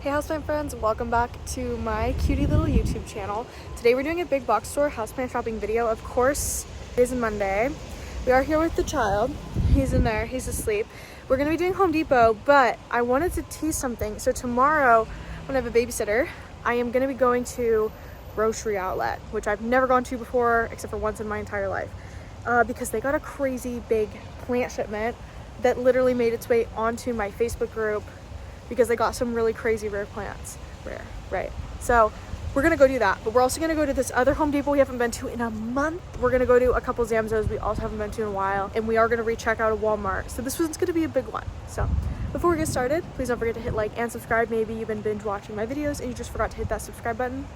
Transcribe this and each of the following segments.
Hey houseplant friends, welcome back to my cutie little YouTube channel. Today we're doing a big box store houseplant shopping video. Of course, it is Monday. We are here with the child. He's in there, he's asleep. We're gonna be doing Home Depot, but I wanted to tease something. So tomorrow, when I have a babysitter, I am gonna be going to Grocery Outlet, which I've never gone to before, except for once in my entire life. Because they got a crazy big plant shipment that literally made its way onto my Facebook group because they got some really crazy rare plants. Rare, right? So we're gonna go do that, but we're also gonna go to this other Home Depot we haven't been to in a month. We're gonna go to a couple Zamzows we also haven't been to in a while, and we are gonna recheck out a Walmart. So this one's gonna be a big one. So before we get started, please don't forget to hit like and subscribe. Maybe you've been binge watching my videos and you just forgot to hit that subscribe button.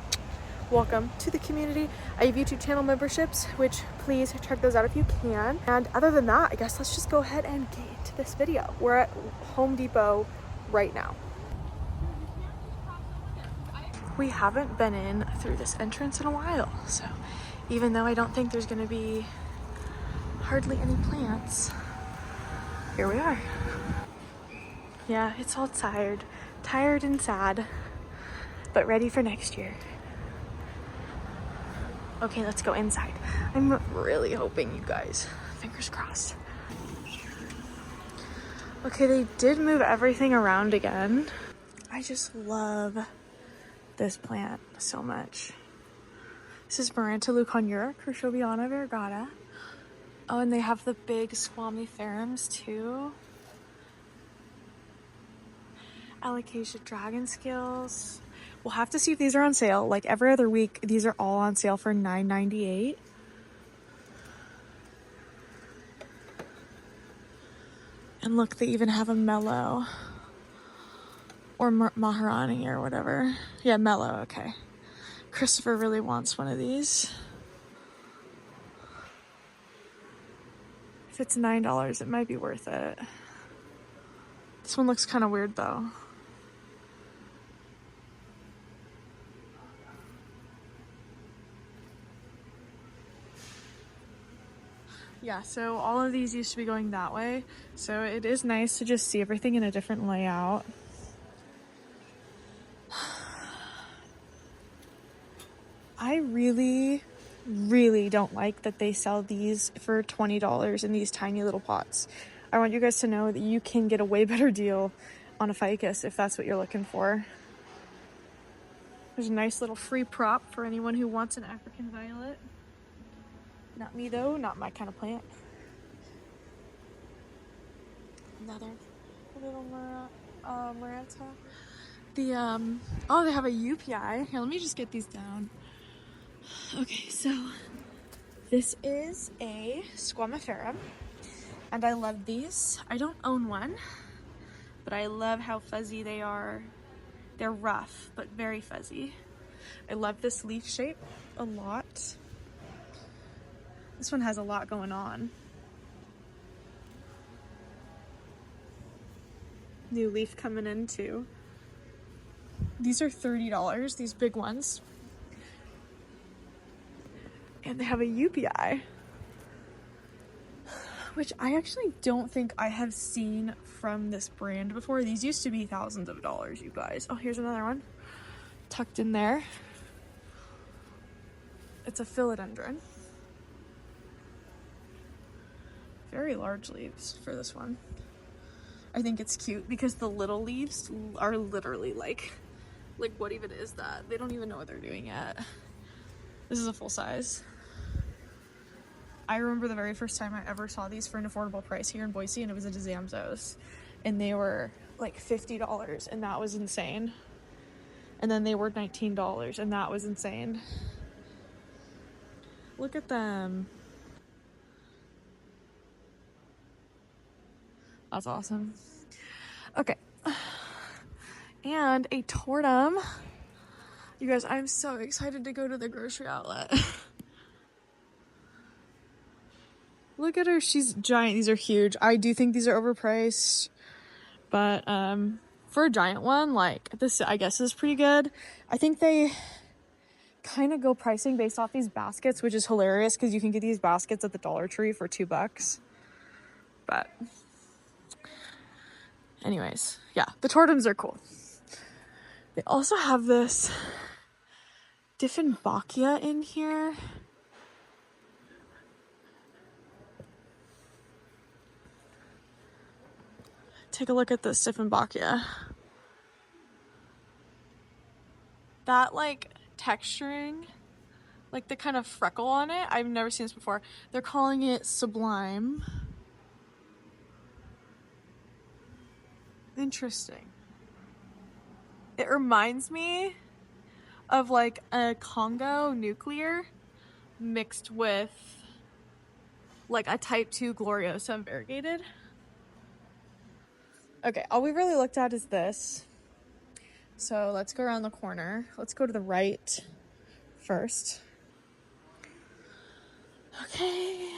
Welcome to the community. I have YouTube channel memberships, which please check those out if you can. And other than that, I guess let's just go ahead and get into this video. We're at Home Depot right now. We haven't been in through this entrance in a while, so even though I don't think there's gonna be hardly any plants, here we are. Yeah, it's all tired and sad, but ready for next year. Okay, let's go inside. I'm really hoping, you guys, fingers crossed. Okay, they did move everything around again. I just love this plant so much. This is Maranta leuconeura, Cruciobiana variegata. Oh, and they have the big squamiferums too. Alocasia dragon skills. We'll have to see if these are on sale. Like every other week, these are all on sale for $9.98. And look, they even have a mellow. Or Maharani or whatever. Yeah, mellow, okay. Christopher really wants one of these. If it's $9, it might be worth it. This one looks kind of weird though. Yeah, so all of these used to be going that way. So it is nice to just see everything in a different layout. I really don't like that they sell these for $20 in these tiny little pots. I want you guys to know that you can get a way better deal on a ficus if that's what you're looking for. There's a nice little free prop for anyone who wants an African violet. Not me though, not my kind of plant. Another little Maranta. Oh, they have a UPI. Here, let me just get these down. Okay, so this is a squamiferum, and I love these. I don't own one, but I love how fuzzy they are. They're rough, but very fuzzy. I love this leaf shape a lot. This one has a lot going on. New leaf coming in too. These are $30, these big ones. And they have a UPI, which I actually don't think I have seen from this brand before. These used to be thousands of dollars, you guys. Oh, here's another one tucked in there. It's a philodendron. Very large leaves for this one. I think it's cute because the little leaves are literally like what even is that? They don't even know what they're doing yet. This is a full size. I remember the very first time I ever saw these for an affordable price here in Boise, and it was at Zamzows, and they were like $50, and that was insane. And then they were $19, and that was insane. Look at them. That's awesome. Okay. And a tortum. You guys, I'm so excited to go to the Grocery Outlet. Look at her, she's giant. These are huge. I do think these are overpriced, but for a giant one, like this, I guess is pretty good. I think they kind of go pricing based off these baskets, which is hilarious because you can get these baskets at the Dollar Tree for $2. But anyways, yeah, the tortums are cool. They also have this Dieffenbachia in here. Take a look at this Dieffenbachia. That like texturing, like the kind of freckle on it, I've never seen this before. They're calling it Sublime. Interesting. It reminds me of like a Congo nuclear mixed with like a type 2 Gloriosa variegated. Okay, all we really looked at is this. So let's go around the corner. Let's go to the right first. Okay.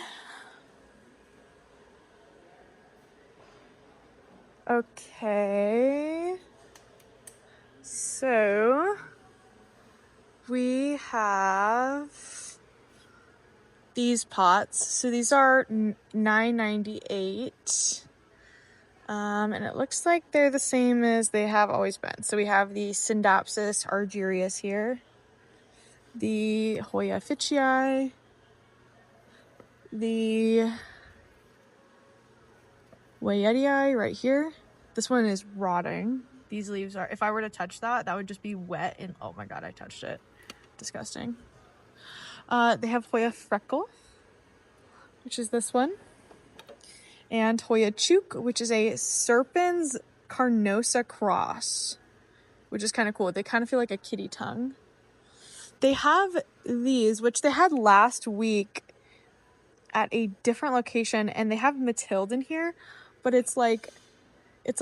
Okay. So we have these pots. So these are $9.98. And it looks like they're the same as they have always been. So we have the Syndapsis argyrius here, the Hoya ficii, the Wayetii right here. This one is rotting. These leaves are, if I were to touch that, that would just be wet and oh my god, I touched it. Disgusting. They have Hoya freckle, which is this one, and Hoya chook, which is a Serpens carnosa cross, which is kind of cool. They kind of feel like a kitty tongue. They have these, which they had last week at a different location, and they have Mathilde in here, but it's like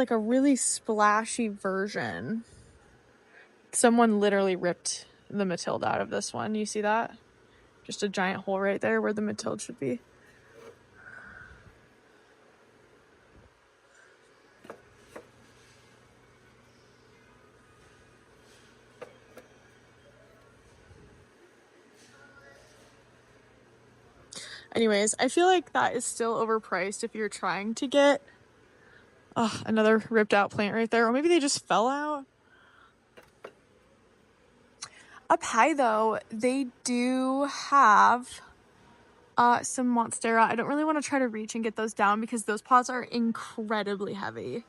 a really splashy version. Someone literally ripped the Mathilde out of this one. You see that? Just a giant hole right there where the Mathilde should be. Anyways, I feel like that is still overpriced if you're trying to get another ripped out plant right there. Or maybe they just fell out. Up high though, they do have some Monstera. I don't really want to try to reach and get those down because those pots are incredibly heavy.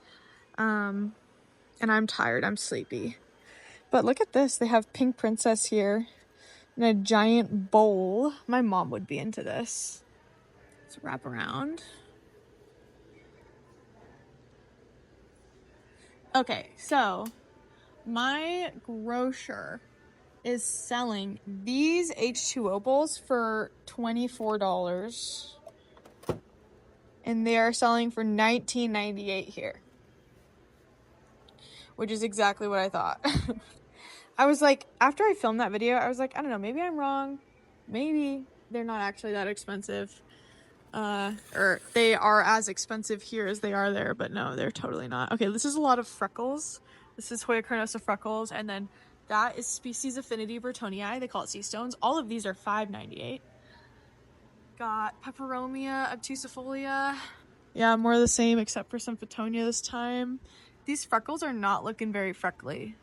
And I'm tired, I'm sleepy. But look at this, they have Pink Princess here in a giant bowl. My mom would be into this. Let's wrap around. Okay, so my grocer is selling these H2O bowls for $24. And they are selling for $19.98 here. Which is exactly what I thought. I was like, after I filmed that video, I was like, I don't know, maybe I'm wrong. Maybe they're not actually that expensive. Or they are as expensive here as they are there, but no, they're totally not. Okay, this is a lot of freckles. This is Hoya carnosa freckles, and then that is species affinity Burtonii. They call it sea stones. All of these are $5.98. Got Peperomia obtusifolia. Yeah, more of the same except for some Fittonia this time. These freckles are not looking very freckly.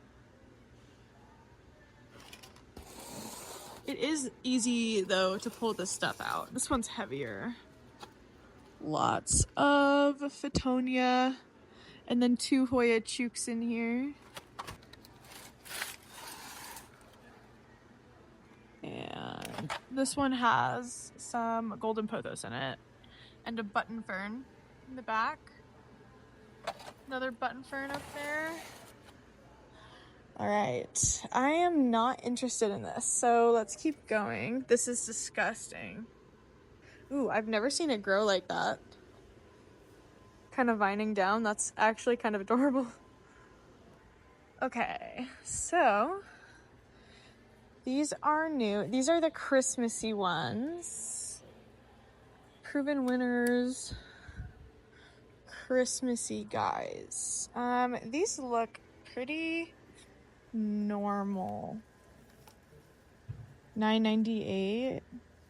It is easy though to pull this stuff out. This one's heavier. Lots of Fittonia, and then 2 Hoya chooks in here. And this one has some golden pothos in it, and a button fern in the back. Another button fern up there. All right, I am not interested in this, so let's keep going. This is disgusting. Ooh, I've never seen it grow like that. Kind of vining down. That's actually kind of adorable. Okay, so these are new. These are the Christmassy ones. Proven winners. Christmassy guys. These look pretty normal. $9.98.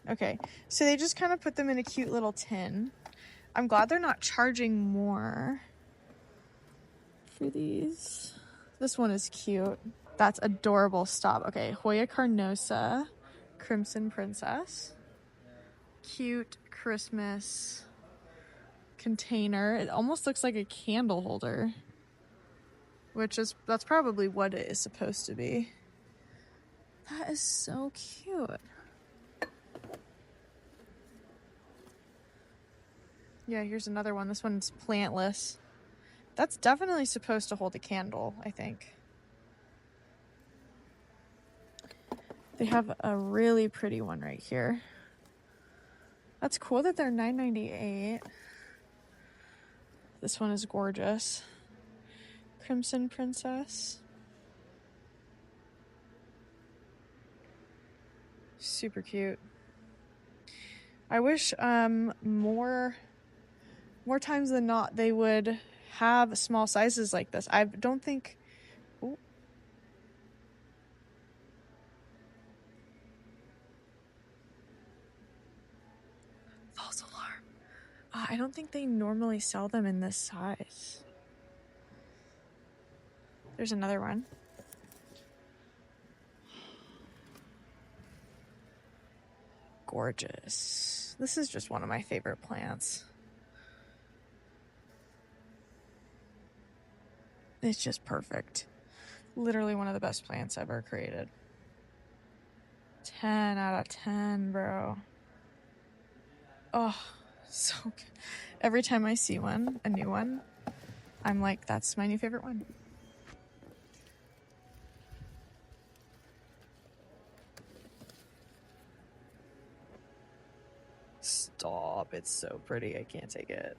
Okay, so they just kind of put them in a cute little tin. I'm glad they're not charging more for these. This one is cute. That's adorable. Stop. Okay, Hoya carnosa, Crimson Princess. Cute Christmas container. It almost looks like a candle holder, that's probably what it is supposed to be. That is so cute. Yeah, here's another one. This one's plantless. That's definitely supposed to hold a candle, I think. They have a really pretty one right here. That's cool that they're $9.98. This one is gorgeous. Crimson Princess. Super cute. I wish more times than not they would have small sizes like this. I don't think... Ooh. False alarm. I don't think they normally sell them in this size. There's another one. Gorgeous. This is just one of my favorite plants. It's just perfect. Literally one of the best plants ever created. 10 out of 10, bro. Oh, so good. Every time I see one, a new one, I'm like, that's my new favorite one. Stop. It's so pretty. I can't take it.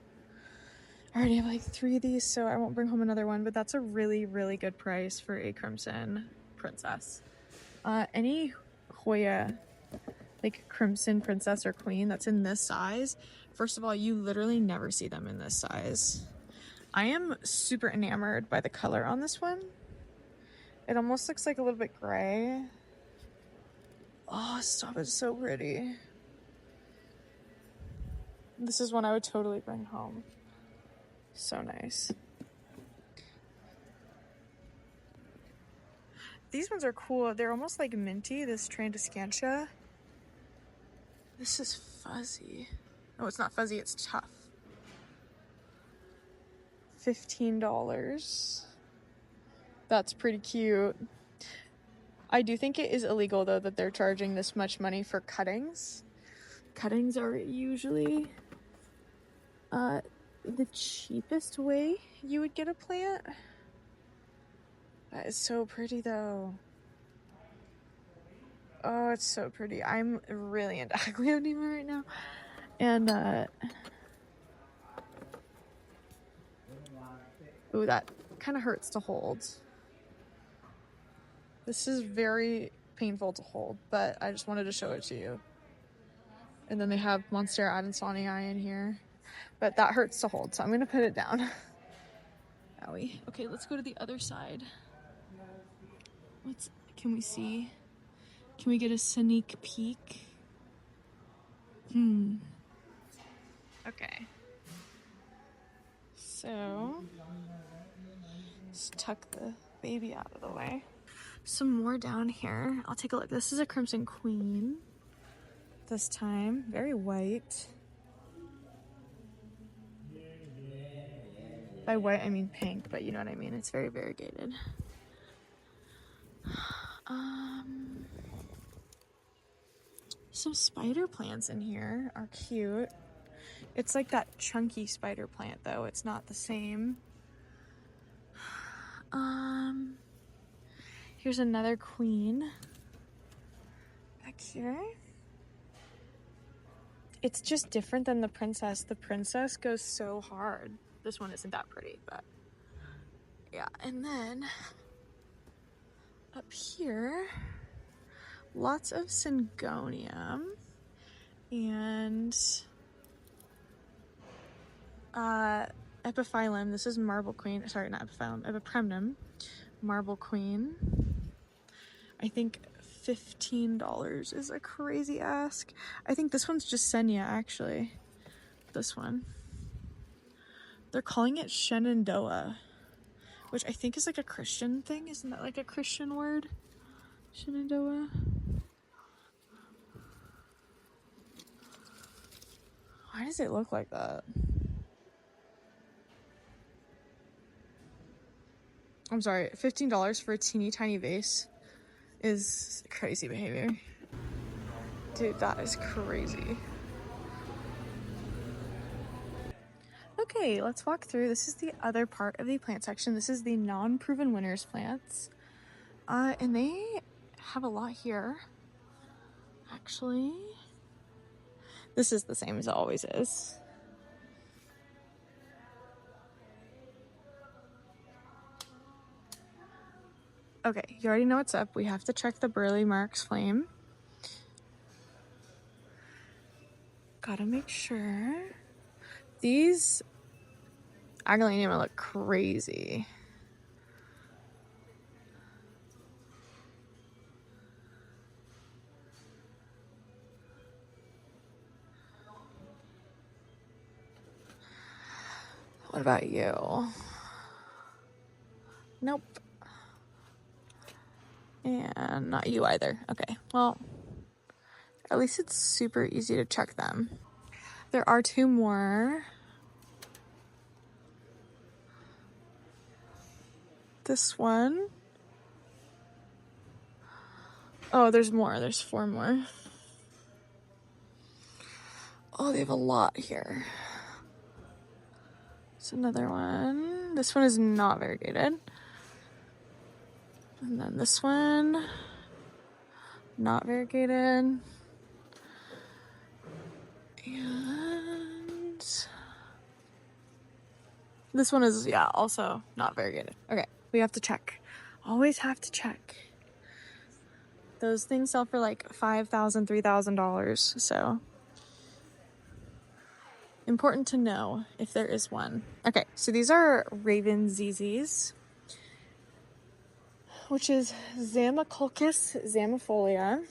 I already have like 3 of these, so I won't bring home another one, but that's a really, really good price for a Crimson Princess. Any Hoya, like Crimson Princess or Queen that's in this size, first of all, you literally never see them in this size. I am super enamored by the color on this one. It almost looks like a little bit gray. Oh, stop. It's so pretty. This is one I would totally bring home. So nice. These ones are cool. They're almost like minty, this Trandescantia. This is fuzzy. Oh, it's not fuzzy, it's tough. $15. That's pretty cute. I do think it is illegal, though, that they're charging this much money for cuttings. Cuttings are usually the cheapest way you would get a plant. That is so pretty, though. Oh, it's so pretty. I'm really into Aglaonema right now. And, ooh, that kind of hurts to hold. This is very painful to hold, but I just wanted to show it to you. And then they have Monstera Adansonii in here. But that hurts to hold, so I'm going to put it down. Owie. Okay, let's go to the other side. Can we see? Can we get a sneak peek? Okay. So, let's tuck the baby out of the way. Some more down here. I'll take a look. This is a Crimson Queen. This time, very white. By white, I mean pink, but you know what I mean. It's very variegated. Some spider plants in here are cute. It's like that chunky spider plant, though. It's not the same. Here's another queen back here. It's just different than the princess. The princess goes so hard. This one isn't that pretty, but yeah. And then up here, lots of syngonium and epiphyllum. This is marble queen. Sorry, not epiphyllum. Epipremnum, marble queen. I think $15 is a crazy ask. I think this one's just Senya, actually. This one. They're calling it Shenandoah, which I think is like a Christian thing. Isn't that like a Christian word? Shenandoah. Why does it look like that? I'm sorry, $15 for a teeny tiny vase is crazy behavior. Dude, that is crazy. Okay, let's walk through. This is the other part of the plant section. This is the non-proven winners plants. And they have a lot here. Actually, this is the same as it always is. Okay, you already know what's up. We have to check the Burley Marks flame. Gotta make sure. These Aglaonema look crazy. What about you? Nope. And not you either. Okay, well, at least it's super easy to check them. There are two more. This one. Oh, there's more. There's 4 more. Oh, they have a lot here. It's another one. This one is not variegated. And then this one, not variegated. And this one is, yeah, also not variegated. Okay, we have to check. Always have to check. Those things sell for like $5,000, $3,000, so important to know if there is one. Okay, so these are Raven ZZs, which is Zamacolcus zamifolia.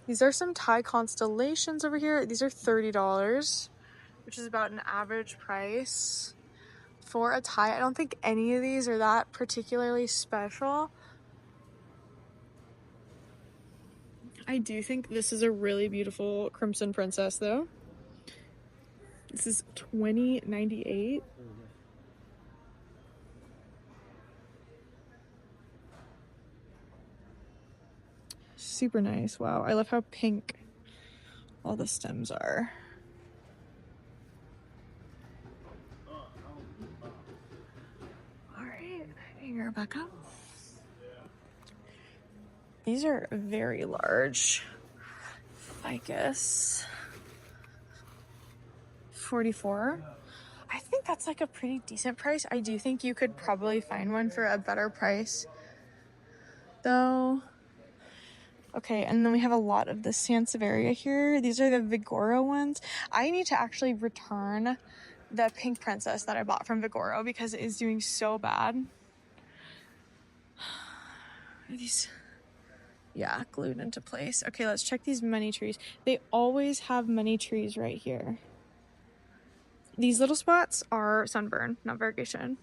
These are some Thai constellations over here. These are $30, which is about an average price for a Thai. I don't think any of these are that particularly special. I do think this is a really beautiful Crimson Princess though. This is $20.98. Super nice. Wow, I love how pink all the stems are. All right, here, back up. These are very large. Ficus. 44. I think that's like a pretty decent price. I do think you could probably find one for a better price though. Okay, and then we have a lot of the Sansevieria here. These are the Vigoro ones. I need to actually return the pink princess that I bought from Vigoro because it is doing so bad. Are these, yeah, glued into place. Okay, let's check these money trees. They always have money trees right here. These little spots are sunburn, not variegation.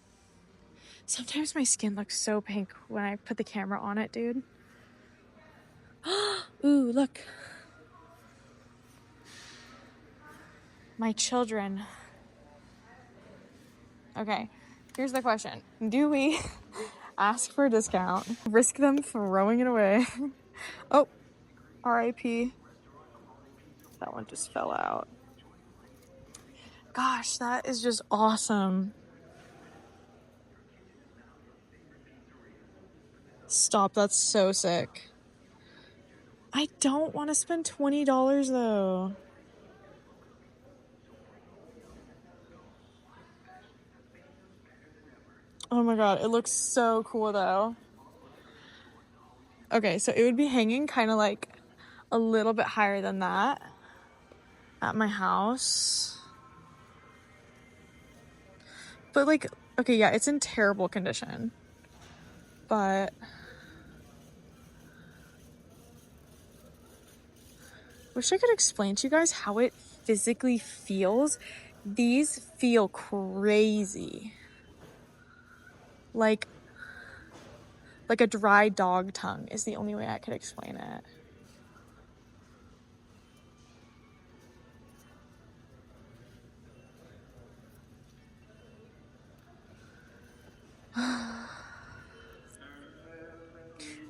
Sometimes my skin looks so pink when I put the camera on it, dude. Ooh, look. My children. Okay, here's the question. Do we ask for a discount, risk them throwing it away? Oh, RIP. That one just fell out. Gosh, that is just awesome. Stop, that's so sick. I don't want to spend $20 though. Oh my god, it looks so cool though. Okay, so it would be hanging kind of like a little bit higher than that at my house. But like, okay, yeah, it's in terrible condition. But wish I could explain to you guys how it physically feels. These feel crazy. like a dry dog tongue is the only way I could explain it.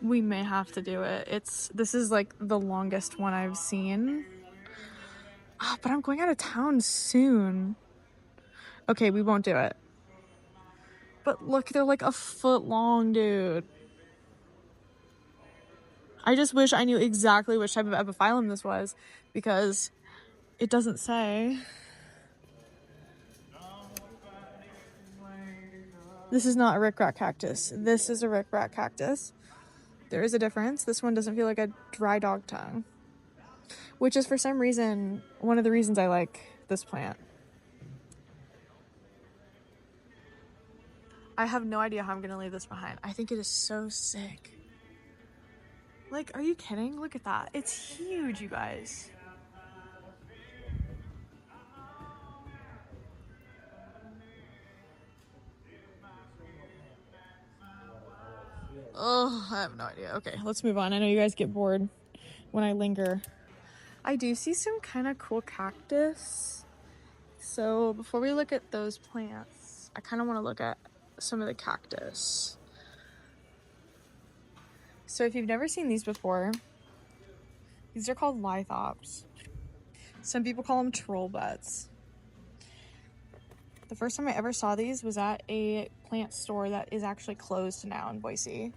We may have to do it. This is like the longest one I've seen. Oh, but I'm going out of town soon. Okay, we won't do it. But look, they're like a foot long, dude. I just wish I knew exactly which type of epiphyllum this was, because it doesn't say. This is not a rickrack cactus. This is a rickrack cactus. There is a difference. This one doesn't feel like a dry dog tongue, which is for some reason one of the reasons I like this plant. I have no idea how I'm gonna leave this behind. I think it is so sick. Like, are you kidding? Look at that. It's huge, you guys. Oh, I have no idea. Okay, let's move on. I know you guys get bored when I linger. I do see some kind of cool cactus. So before we look at those plants, I kind of want to look at some of the cactus. So if you've never seen these before, these are called lithops. Some people call them troll butts. The first time I ever saw these was at a plant store that is actually closed now in Boise.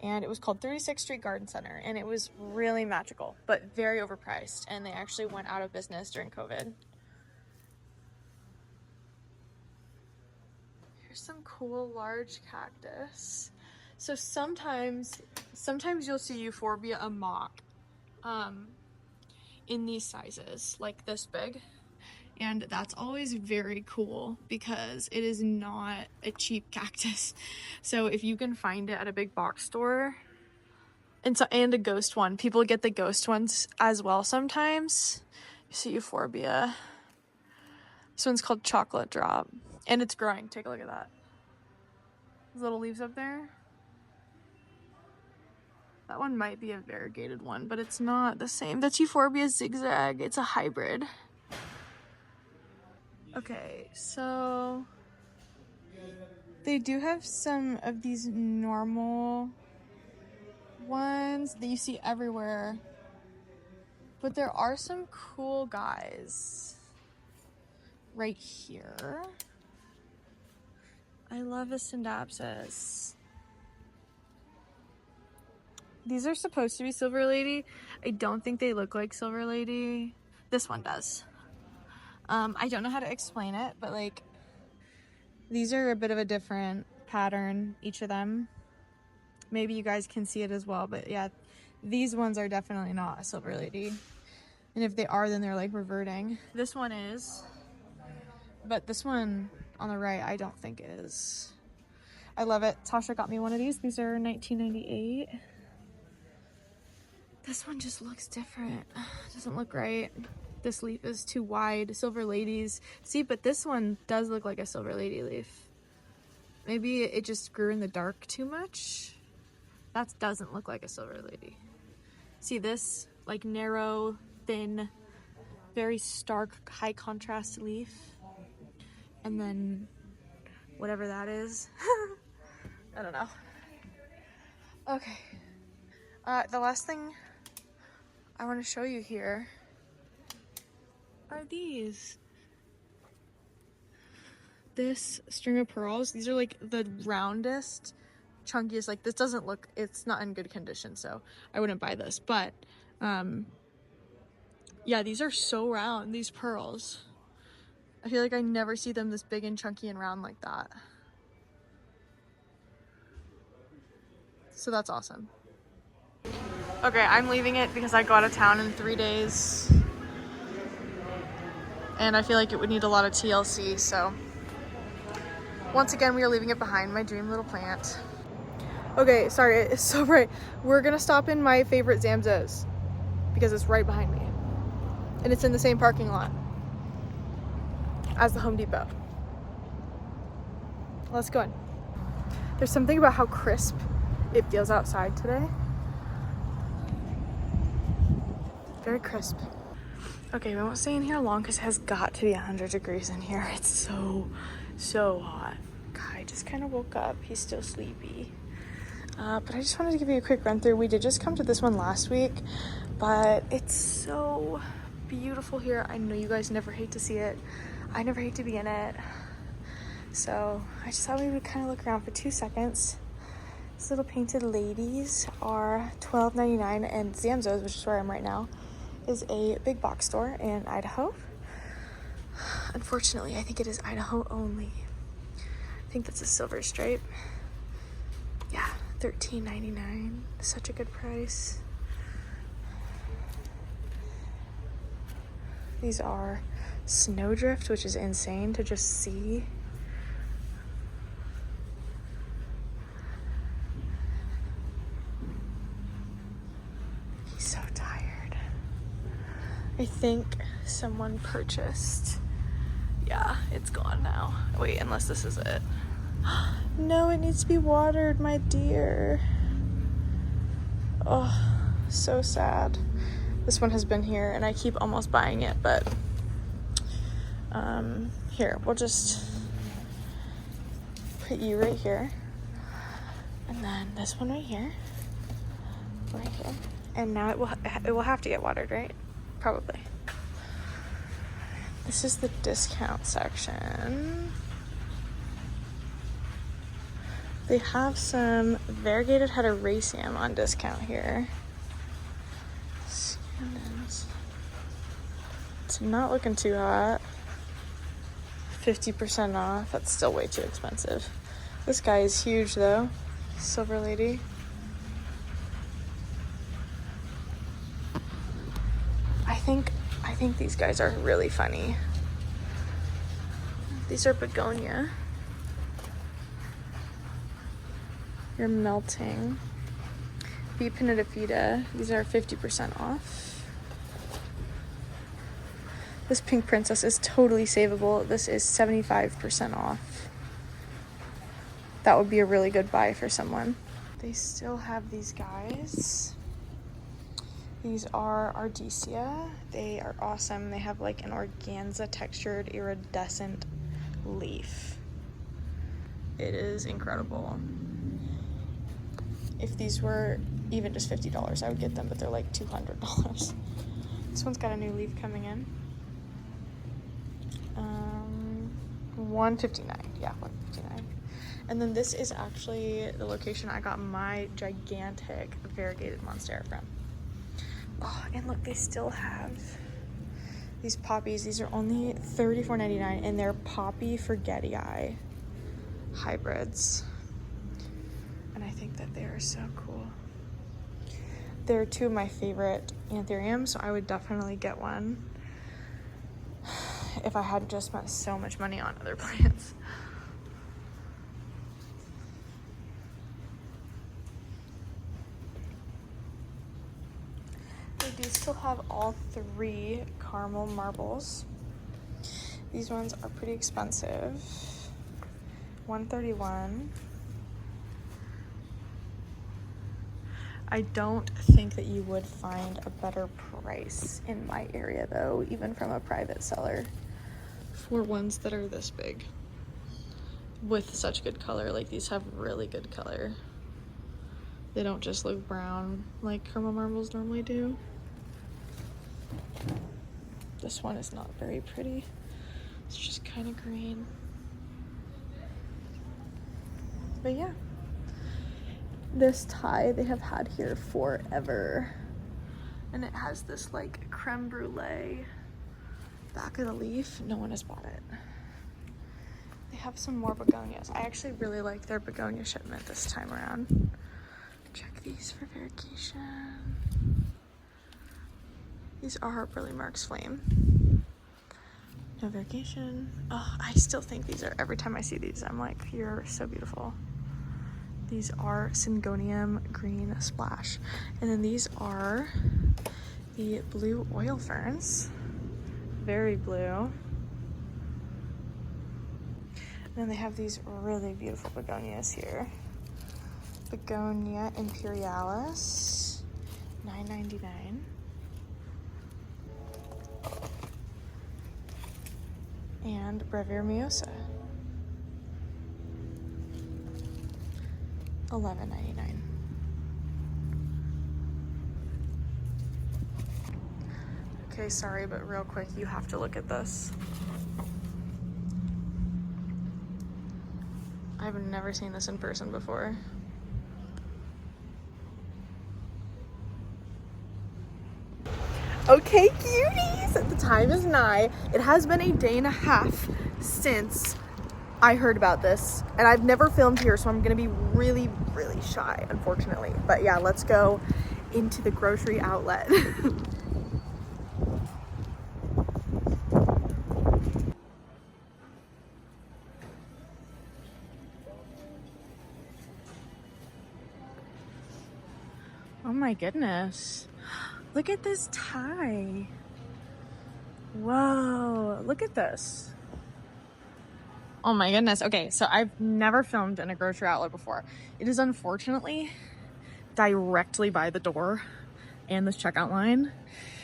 And it was called 36th Street Garden Center. And it was really magical, but very overpriced. And they actually went out of business during COVID. Here's some cool large cactus. So sometimes you'll see euphorbia amok in these sizes, like this big. And that's always very cool because it is not a cheap cactus. So if you can find it at a big box store, and a ghost one, people get the ghost ones as well sometimes. You see euphorbia. This one's called chocolate drop, and it's growing. Take a look at that. Those little leaves up there. That one might be a variegated one, but it's not the same. That's euphorbia zigzag. It's a hybrid. Okay, so they do have some of these normal ones that you see everywhere, but there are some cool guys right here. I love a Syndapsis. These are supposed to be Silver Lady. I don't think they look like Silver Lady. This one does. I don't know how to explain it, but like these are a bit of a different pattern, each of them. Maybe you guys can see it as well, but yeah, these ones are definitely not a Silver Lady. And if they are, then they're like reverting. This one is, but this one on the right, I don't think is. I love it. Tasha got me one of these. These are $19.98. This one just looks different. Doesn't look right. This leaf is too wide. Silver Ladies. See, but this one does look like a Silver Lady leaf. Maybe it just grew in the dark too much. That doesn't look like a Silver Lady. See this? Like narrow, thin, very stark, high contrast leaf. And then whatever that is. I don't know. Okay. The last thing I want to show you here are these. This string of pearls, these are like the roundest, chunkiest. Like this doesn't look, it's not in good condition, so I wouldn't buy this, but yeah, these are so round, these pearls. I feel like I never see them this big and chunky and round like that. So that's awesome. Okay, I'm leaving it because I go out of town in 3 days. And I feel like it would need a lot of TLC, so once again, we are leaving it behind, my dream little plant. Okay, sorry, it's so bright. We're gonna stop in my favorite Zamzows because it's right behind me. And it's in the same parking lot as the Home Depot. Let's go in. There's something about how crisp it feels outside today. Very crisp. Okay, we won't stay in here long because it has got to be 100 degrees in here. It's so hot. Kai just kind of woke up. He's still sleepy. But I just wanted to give you a quick run through. We did just come to this one last week, but it's so beautiful here. I know you guys never hate to see it. I never hate to be in it. So I just thought we would kind of look around for 2 seconds. These little painted ladies are $12.99, and Zamzows, which is where I'm right now, is a big box store in Idaho. Unfortunately, I think it is Idaho only. I think that's a silver stripe. Yeah, $13.99. Such a good price. These are snowdrift, which is insane to just see. He's so tired. I think someone purchased. Yeah, it's gone now. Wait, unless this is it. No, it needs to be watered, my dear. Oh, so sad. This one has been here and I keep almost buying it, but here, we'll just put you right here. And then this one right here. And now it will have to get watered, right? Probably. This is the discount section. They have some variegated header raceham on discount here. It's not looking too hot. 50% off. That's still way too expensive. This guy is huge though. Silver lady. I think these guys are really funny. These are begonia. You're melting. B. pinnatifida. These are 50% off. This pink princess is totally savable. This is 75% off. That would be a really good buy for someone. They still have these guys. These are Ardesia. They are awesome. They have like an organza textured iridescent leaf. It is incredible. If these were even just $50, I would get them, but they're like $200. This one's got a new leaf coming in. $159. Yeah, $159. And then this is actually the location I got my gigantic variegated monstera from. Oh, and look, they still have these poppies. These are only $34.99, and they're poppy forgetii hybrids. And I think that they are so cool. They're two of my favorite anthuriums, so I would definitely get one if I hadn't just spent so much money on other plants. They do still have all 3 caramel marbles. These ones are pretty expensive. $131. I don't think that you would find a better price in my area though, even from a private seller, for ones that are this big with such good color. Like, these have really good color. They don't just look brown like caramel marbles normally do. This one is not very pretty. It's just kind of green. But yeah. This tie they have had here forever, and it has this like creme brulee back of the leaf. No one has bought it. They have some more begonias. I actually really like their begonia shipment this time around. Check these for variegation. These are Burley Marks Flame. No variegation. Oh, I still think these are, every time I see these I'm like, you're so beautiful. These are Syngonium Green Splash. And then these are the blue oil ferns. Very blue. And then they have these really beautiful begonias here. Begonia Imperialis, $9.99. And Brevier Mimosa, $11.99. Okay, sorry, but real quick, you have to look at this. I've never seen this in person before. Okay, cuties, the time is nigh. It has been a day and a half since I heard about this, and I've never filmed here, so I'm gonna be really, really shy, unfortunately. But yeah, let's go into the grocery outlet. Oh my goodness. Look at this tie. Whoa, look at this. Oh my goodness. Okay, so I've never filmed in a grocery outlet before. It is unfortunately directly by the door and this checkout line.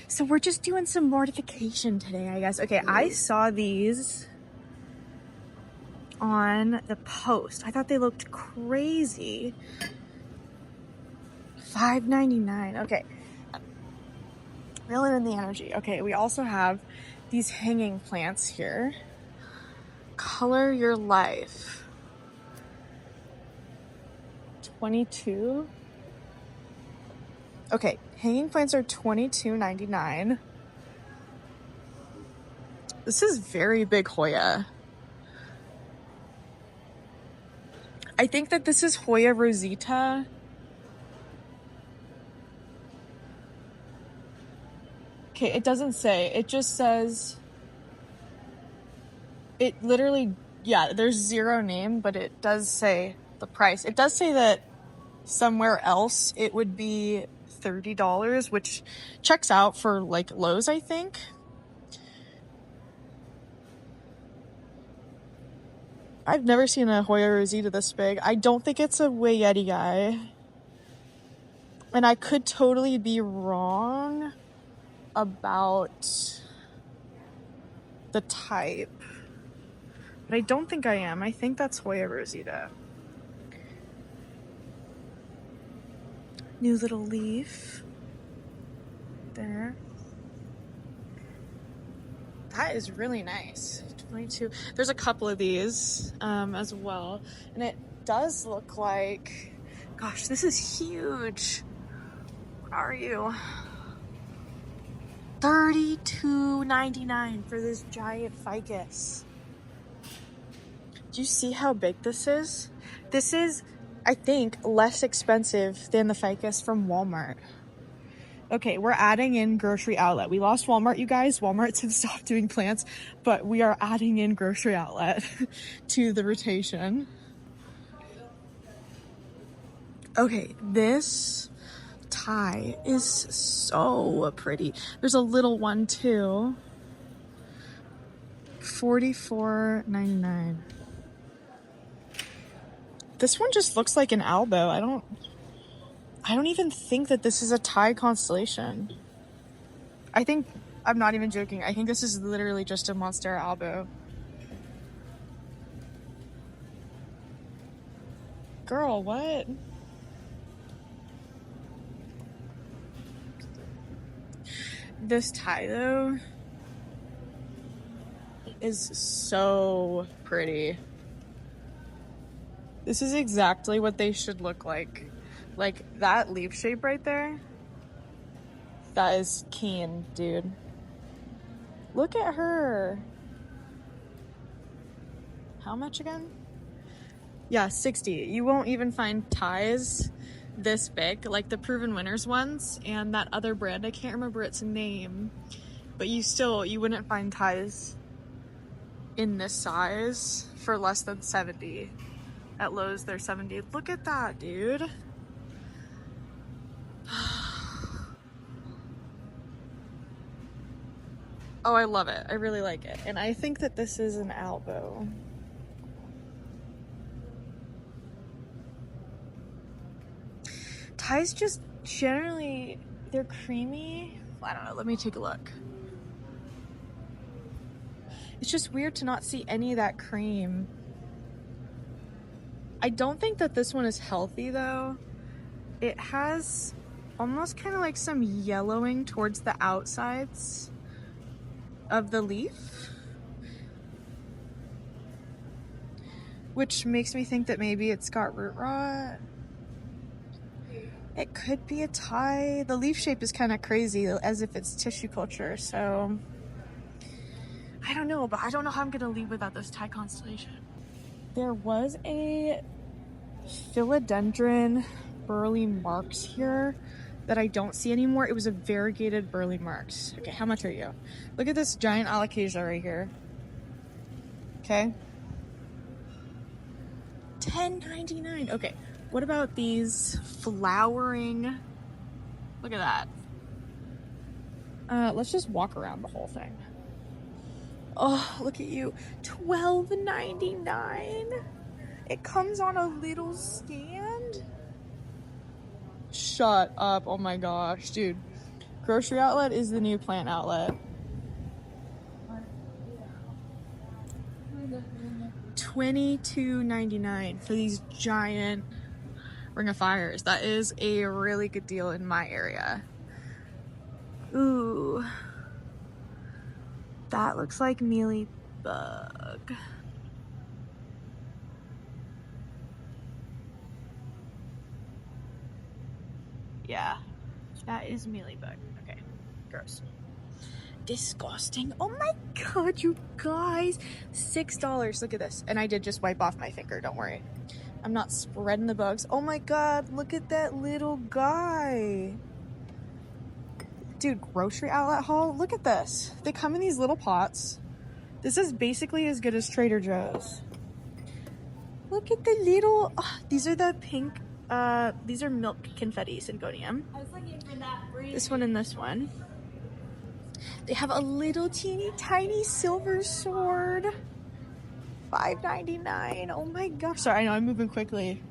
So we're just doing some mortification today, I guess. Okay, I saw these on the post. I thought they looked crazy. $5.99. Okay. Reeling in the energy. Okay, we also have these hanging plants here. Color Your Life. 22. Okay, hanging plants are $22.99. This is very big Hoya. I think that this is Hoya rosita. Okay, it doesn't say. It just says, it literally, yeah, there's zero name, but it does say the price. It does say that somewhere else it would be $30, which checks out for like Lowe's, I think. I've never seen a Hoya rosita this big. I don't think it's a Wayeti guy. And I could totally be wrong about the type, but I don't think I am. I think that's Hoya rosita. New little leaf there. That is really nice. 22. There's a couple of these as well, and it does look like, gosh, this is huge. What are you? $32.99 for this giant ficus. Do you see how big this is? This is, I think, less expensive than the ficus from Walmart. Okay, we're adding in grocery outlet. We lost Walmart, you guys. Walmart's have stopped doing plants, but we are adding in grocery outlet to the rotation. Okay, this tie is so pretty. There's a little one too. $44.99. This one just looks like an albo. I don't even think that this is a tie constellation. I think, I'm not even joking, I think this is literally just a Monstera albo. Girl, what? This tie though is so pretty. This is exactly what they should look like. Like that leaf shape right there, that is keen, dude. Look at her. How much again? Yeah, 60. You won't even find ties this big, like the Proven Winners ones and that other brand. I can't remember its name, but you wouldn't find ties in this size for less than 70. At Lowe's, they're 70. Look at that, dude. Oh, I love it. I really like it. And I think that this is an albo. guys just generally, they're creamy. I don't know, let me take a look. It's just weird to not see any of that cream. I don't think that this one is healthy though. It has almost kind of like some yellowing towards the outsides of the leaf, which makes me think that maybe it's got root rot. It could be a tie. The leaf shape is kind of crazy, as if it's tissue culture, so I don't know, but I don't know how I'm gonna leave without this tie constellation. There was a philodendron burley marks here that I don't see anymore. It was a variegated burley marks. Okay, how much are you? Look at this giant alocasia right here. Okay. $10.99. Okay, what about these flowering? Look at that. Let's just walk around the whole thing. Oh, look at you. $12.99. It comes on a little stand. Shut up. Oh my gosh, dude. Grocery outlet is the new plant outlet. $22.99 for these giant ring of fires. That is a really good deal in my area. Ooh. That looks like mealybug. Yeah, that is mealybug. Okay, gross. Disgusting. Oh my god, you guys. $6. Look at this. And I did just wipe off my finger, don't worry. I'm not spreading the bugs. Oh my god, look at that little guy. Dude, grocery outlet haul. Look at this. They come in these little pots. This is basically as good as Trader Joe's. Look at the little, oh, these are the pink, these are milk confetti syngonium. I was looking for that breed. This one and this one. They have a little teeny tiny silver sword. $5.99. Oh my gosh. Sorry, I know I'm moving quickly.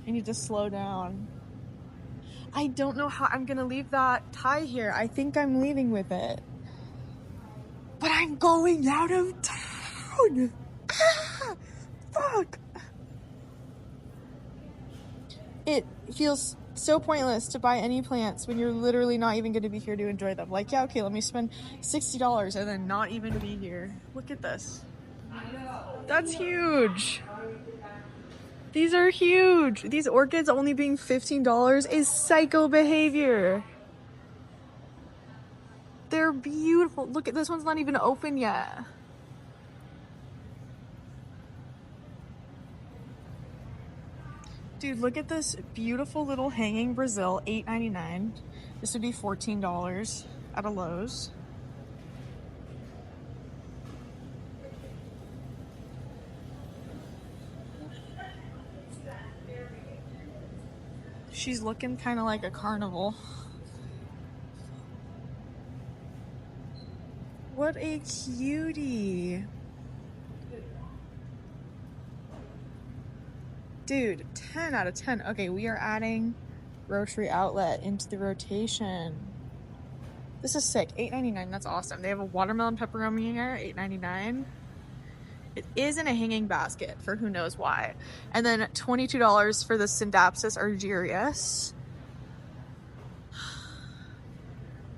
I need to slow down. I don't know how I'm gonna leave that tie here. I think I'm leaving with it. But I'm going out of town. Ah, fuck. It feels so pointless to buy any plants when you're literally not even going to be here to enjoy them. Like, yeah, okay, let me spend $60 and then not even be here. Look at this. That's huge. These are huge. These orchids only being $15 is psycho behavior. They're beautiful. Look at this one's not even open yet. Dude, look at this beautiful little hanging Brazil, $8.99. This would be $14 at a Lowe's. She's looking kind of like a carnival. What a cutie. Dude, 10 out of 10. Okay, we are adding grocery outlet into the rotation. This is sick. $8.99. That's awesome. They have a watermelon pepperoni here, $8.99. It is in a hanging basket for who knows why. And then $22 for the Syndapsis argyrius.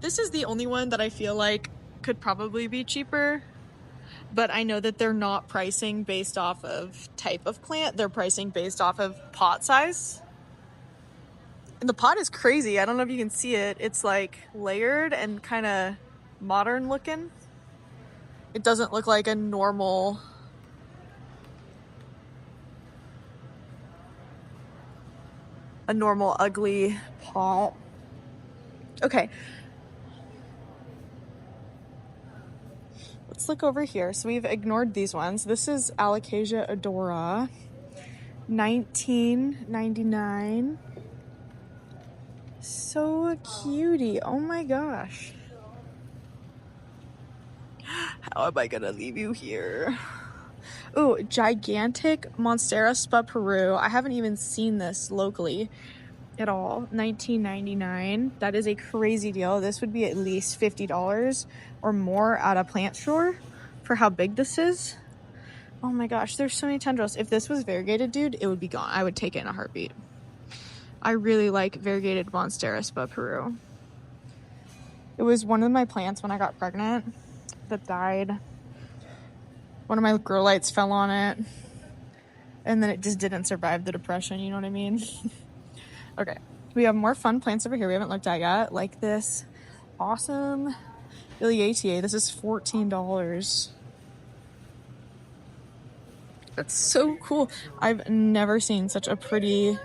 This is the only one that I feel like could probably be cheaper. But I know that they're not pricing based off of type of plant. They're pricing based off of pot size. And the pot is crazy. I don't know if you can see it. It's like layered and kind of modern looking. It doesn't look like a normal ugly pot. Okay. Let's look over here. So we've ignored these ones. This is Alocasia odora, $19.99. So cutie. Oh my gosh. How am I gonna leave you here? Ooh, gigantic Monstera Spa Peru. I haven't even seen this locally. at all. $19.99. That is a crazy deal. This would be at least $50 or more at a plant store for how big this is. Oh my gosh, there's so many tendrils. If this was variegated, dude, it would be gone. I would take it in a heartbeat. I really like variegated Monstera Peru. It was one of my plants when I got pregnant that died. One of my grow lights fell on it, and then it just didn't survive the depression, you know what I mean? Okay, we have more fun plants over here we haven't looked at yet, like this awesome Iliaceae. This is $14. That's so cool. I've never seen such a pretty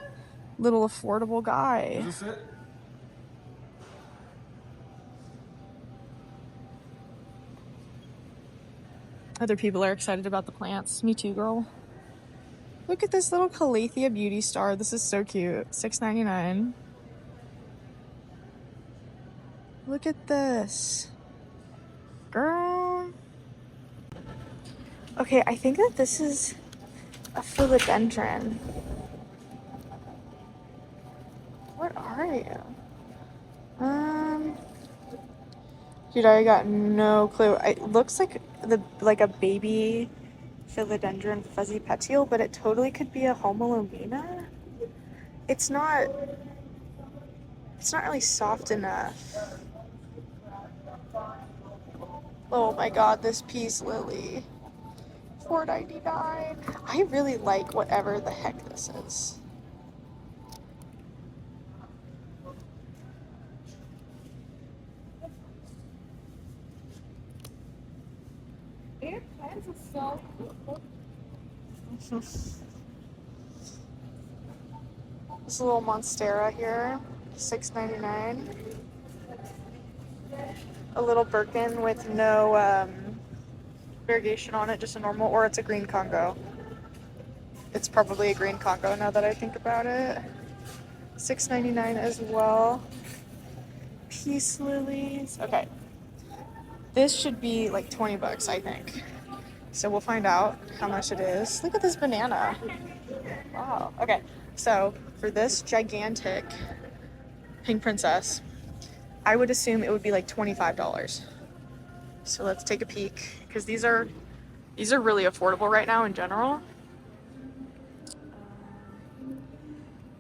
little affordable guy. Is this it? Other people are excited about the plants. Me too, girl. Look at this little Calathea beauty star. This is so cute. $6.99. Look at this. Girl. Okay, I think that this is a philodendron. What are you? Dude, I got no clue. It looks like a baby philodendron fuzzy petiole, but it totally could be a Homalomena. It's not really soft enough. Oh my god, this peace lily. $4.99. I really like whatever the heck this is. Their plants are so cool. This little Monstera here, $6.99. A little Birkin with no variegation on it, just a normal, or it's a green Congo. It's probably a green Congo now that I think about it. $6.99 as well. Peace lilies. Okay. This should be like 20 bucks, I think. So we'll find out how much it is. Look at this banana. Wow. Okay. So for this gigantic pink princess, I would assume it would be like $25. So let's take a peek, because these are really affordable right now in general.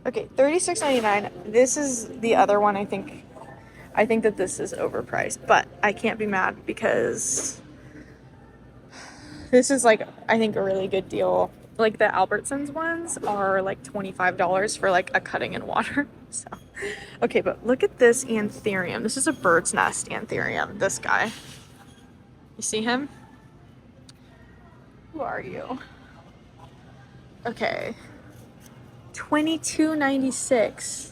Okay, $36.99. This is the other one. I think that this is overpriced, but I can't be mad because this is like, I think, a really good deal. Like the Albertsons ones are like $25 for like a cutting in water. So, okay, but look at this anthurium. This is a bird's nest anthurium. This guy. You see him? Who are you? Okay. $22.96.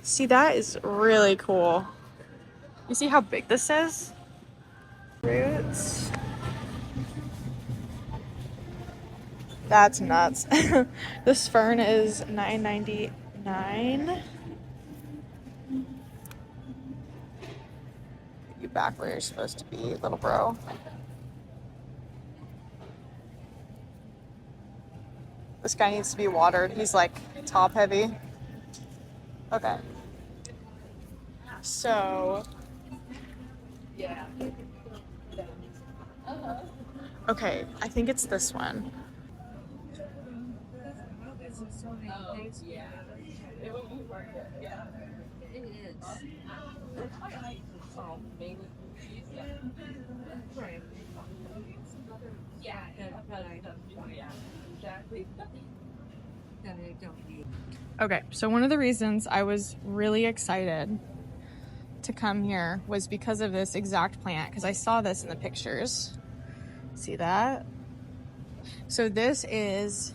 See, that is really cool. You see how big this is? Roots. That's nuts. This fern is $9.99. Get you back where you're supposed to be, little bro. This guy needs to be watered. He's like top heavy. Okay. So. Yeah. Okay, I think it's this one. Oh, yeah. It is. Right. Yeah, exactly. That I don't need. Okay, so one of the reasons I was really excited to come here was because of this exact plant, because I saw this in the pictures. See that? So this is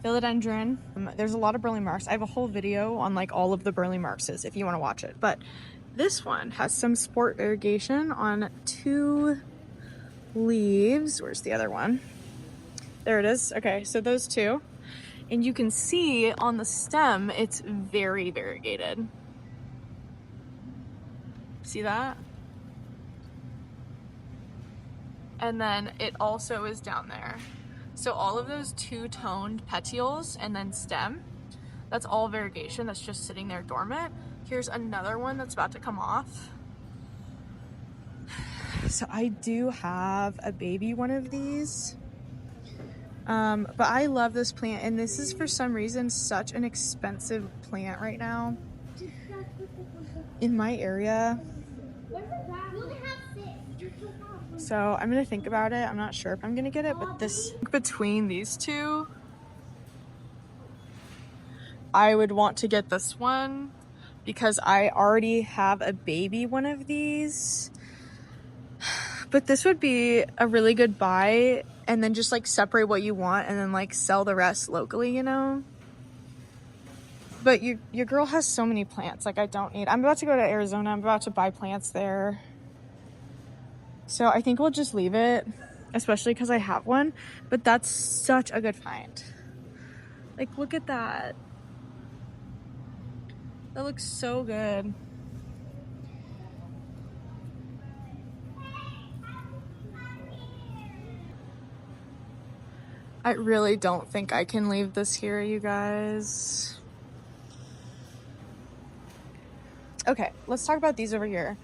philodendron. There's a lot of burley marks. I have a whole video on like all of the burley markses if you want to watch it, but this one has some sport variegation on 2 leaves. Where's the other one? There it is. Okay, so those 2. And you can see on the stem, it's very variegated. See that? And then it also is down there. So all of those 2-toned petioles and then stem, That's all variegation that's just sitting there dormant. Here's another one that's about to come off. So I do have a baby one of these. But I love this plant, and this is for some reason such an expensive plant right now in my area. So I'm gonna think about it. I'm not sure if I'm gonna get it, but this, between these two, I would want to get this one because I already have a baby one of these. But this would be a really good buy, and then just like separate what you want and then like sell the rest locally, you know? But your girl has so many plants, like I don't need. I'm about to go to Arizona. I'm about to buy plants there. So I think we'll just leave it, especially because I have one. But that's such a good find. Like, look at that. That looks so good. I really don't think I can leave this here, you guys. Okay, let's talk about these over here.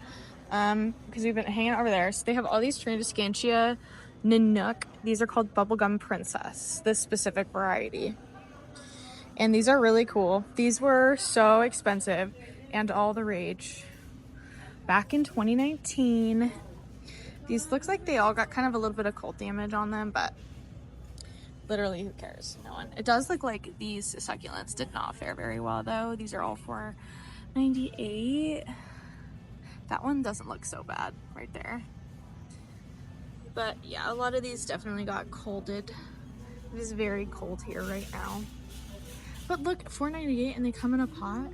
Because we've been hanging out over there. So they have all these Tradescantia Nanook. These are called Bubblegum Princess, this specific variety. And these are really cool. These were so expensive and all the rage back in 2019. These looks like they all got kind of a little bit of cold damage on them, but literally who cares? No one. It does look like these succulents did not fare very well though. These are all $4.98. That one doesn't look so bad right there. But yeah, a lot of these definitely got colded. It is very cold here right now. But look, $4.98 and they come in a pot.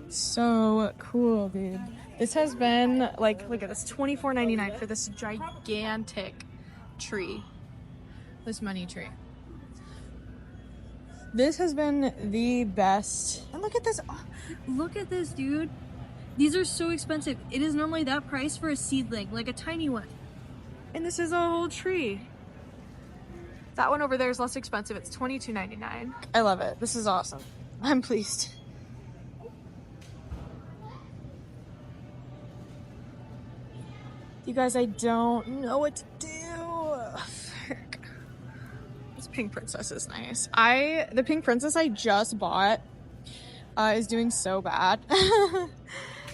So cool, dude. This has been like, look at this, $24.99 for this gigantic tree. This money tree. This has been the best. And look at this. Oh, look at this, dude. These are so expensive. It is normally that price for a seedling, like a tiny one. And this is a whole tree. That one over there is less expensive. It's $22.99. I love it. This is awesome. I'm pleased. You guys, I don't know what to do. Frick. This pink princess is nice. The pink princess I just bought is doing so bad.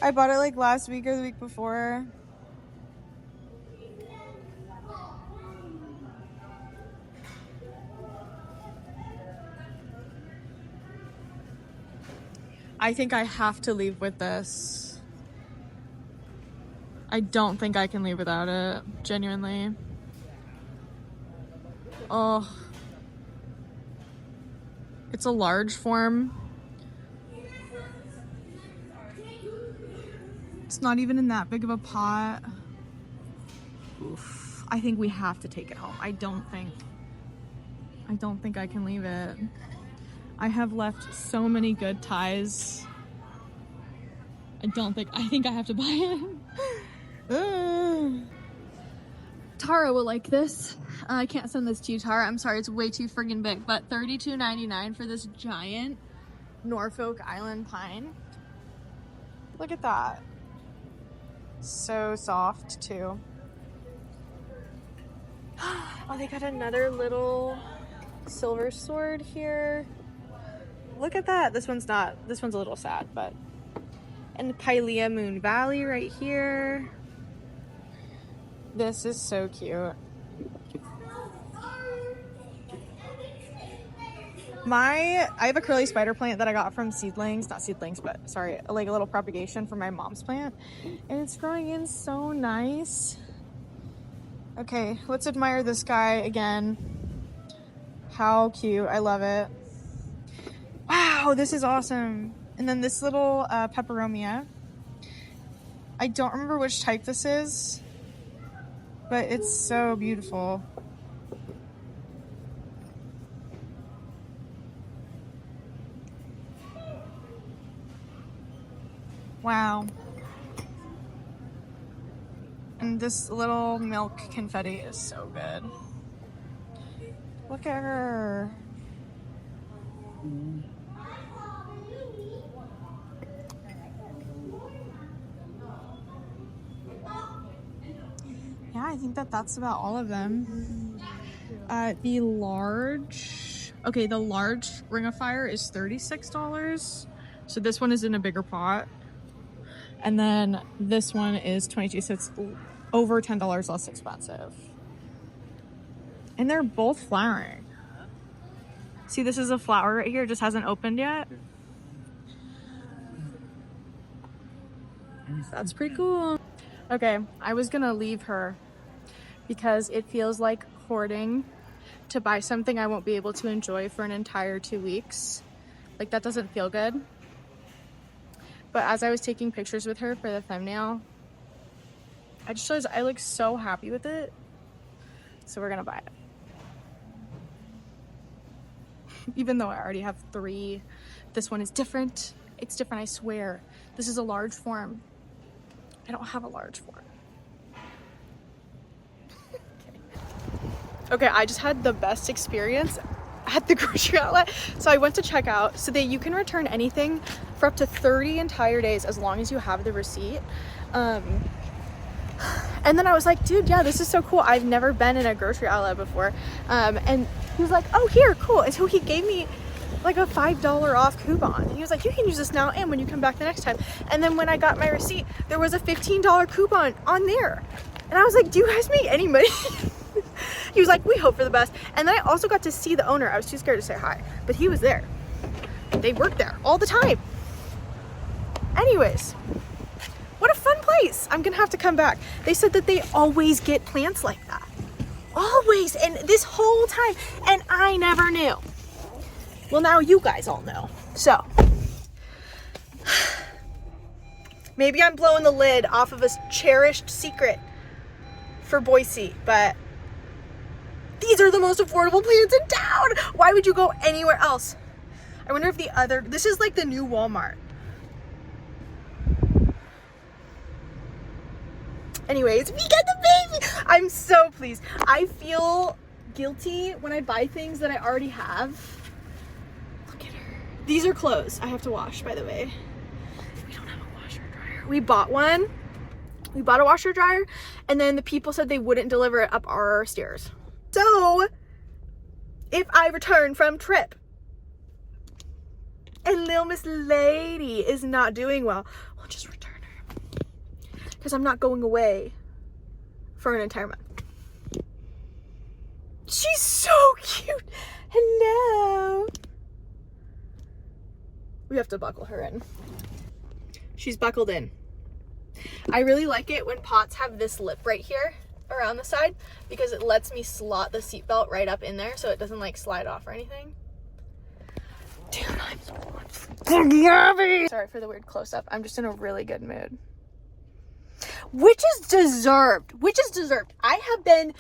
I bought it like last week or the week before. I think I have to leave with this. I don't think I can leave without it, genuinely. Oh. It's a large form. It's not even in that big of a pot. Oof. I think we have to take it home. I don't think I can leave it. I have left so many good ties. I think I have to buy it. Tara will like this. I can't send this to you, Tara. I'm sorry, it's way too friggin' big. But $32.99 for this giant Norfolk Island pine. Look at that. So soft, too. Oh, they got another little silver sword here. Look at that. This one's a little sad, but. And Pilea Moon Valley right here. This is so cute. I have a curly spider plant that I got from not seedlings, but sorry, like a little propagation from my mom's plant. And it's growing in so nice. Okay, let's admire this guy again. How cute, I love it. Wow, this is awesome. And then this little peperomia. I don't remember which type this is, but it's so beautiful. Wow. And this little milk confetti is so good. Look at her. Yeah, I think that's about all of them. The large ring of fire is $36. So this one is in a bigger pot. And then this one is $22, so it's over $10 less expensive. And they're both flowering. See, this is a flower right here, it just hasn't opened yet. That's pretty cool. Okay, I was gonna leave her because it feels like hoarding to buy something I won't be able to enjoy for an entire 2 weeks. Like, that doesn't feel good. But as I was taking pictures with her for the thumbnail, I just realized I look so happy with it. So we're gonna buy it. Even though I already have 3, this one is different. It's different, I swear. This is a large form. I don't have a large form. Okay, I just had the best experience at the grocery outlet. So I went to check out so that you can return anything for up to 30 entire days as long as you have the receipt. And then I was like, dude, yeah, this is so cool. I've never been in a grocery outlet before. And he was like, oh, here, cool. And so he gave me like a $5 off coupon. And he was like, you can use this now and when you come back the next time. And then when I got my receipt, there was a $15 coupon on there. And I was like, do you guys make any money? He was like, we hope for the best. And then I also got to see the owner. I was too scared to say hi, but he was there. They work there all the time. Anyways, what a fun place. I'm gonna have to come back. They said that they always get plants like that. Always, and this whole time, and I never knew. Well, now you guys all know. So, maybe I'm blowing the lid off of a cherished secret for Boise, but these are the most affordable plants in town. Why would you go anywhere else? I wonder if this is like the new Walmart. Anyways, we get the baby. I'm so pleased. I feel guilty when I buy things that I already have. Look at her. These are clothes I have to wash, by the way. We don't have a washer dryer. We bought one. We bought a washer dryer, and then the people said they wouldn't deliver it up our stairs. So, if I return from trip and little Miss Lady is not doing well, we'll just return her. Because I'm not going away for an entire month. She's so cute. Hello. We have to buckle her in. She's buckled in. I really like it when pots have this lip right here around the side because it lets me slot the seatbelt right up in there so it doesn't like slide off or anything. Dude, I'm so happy. Sorry for the weird close-up. I'm just in a really good mood. Which is deserved. I have been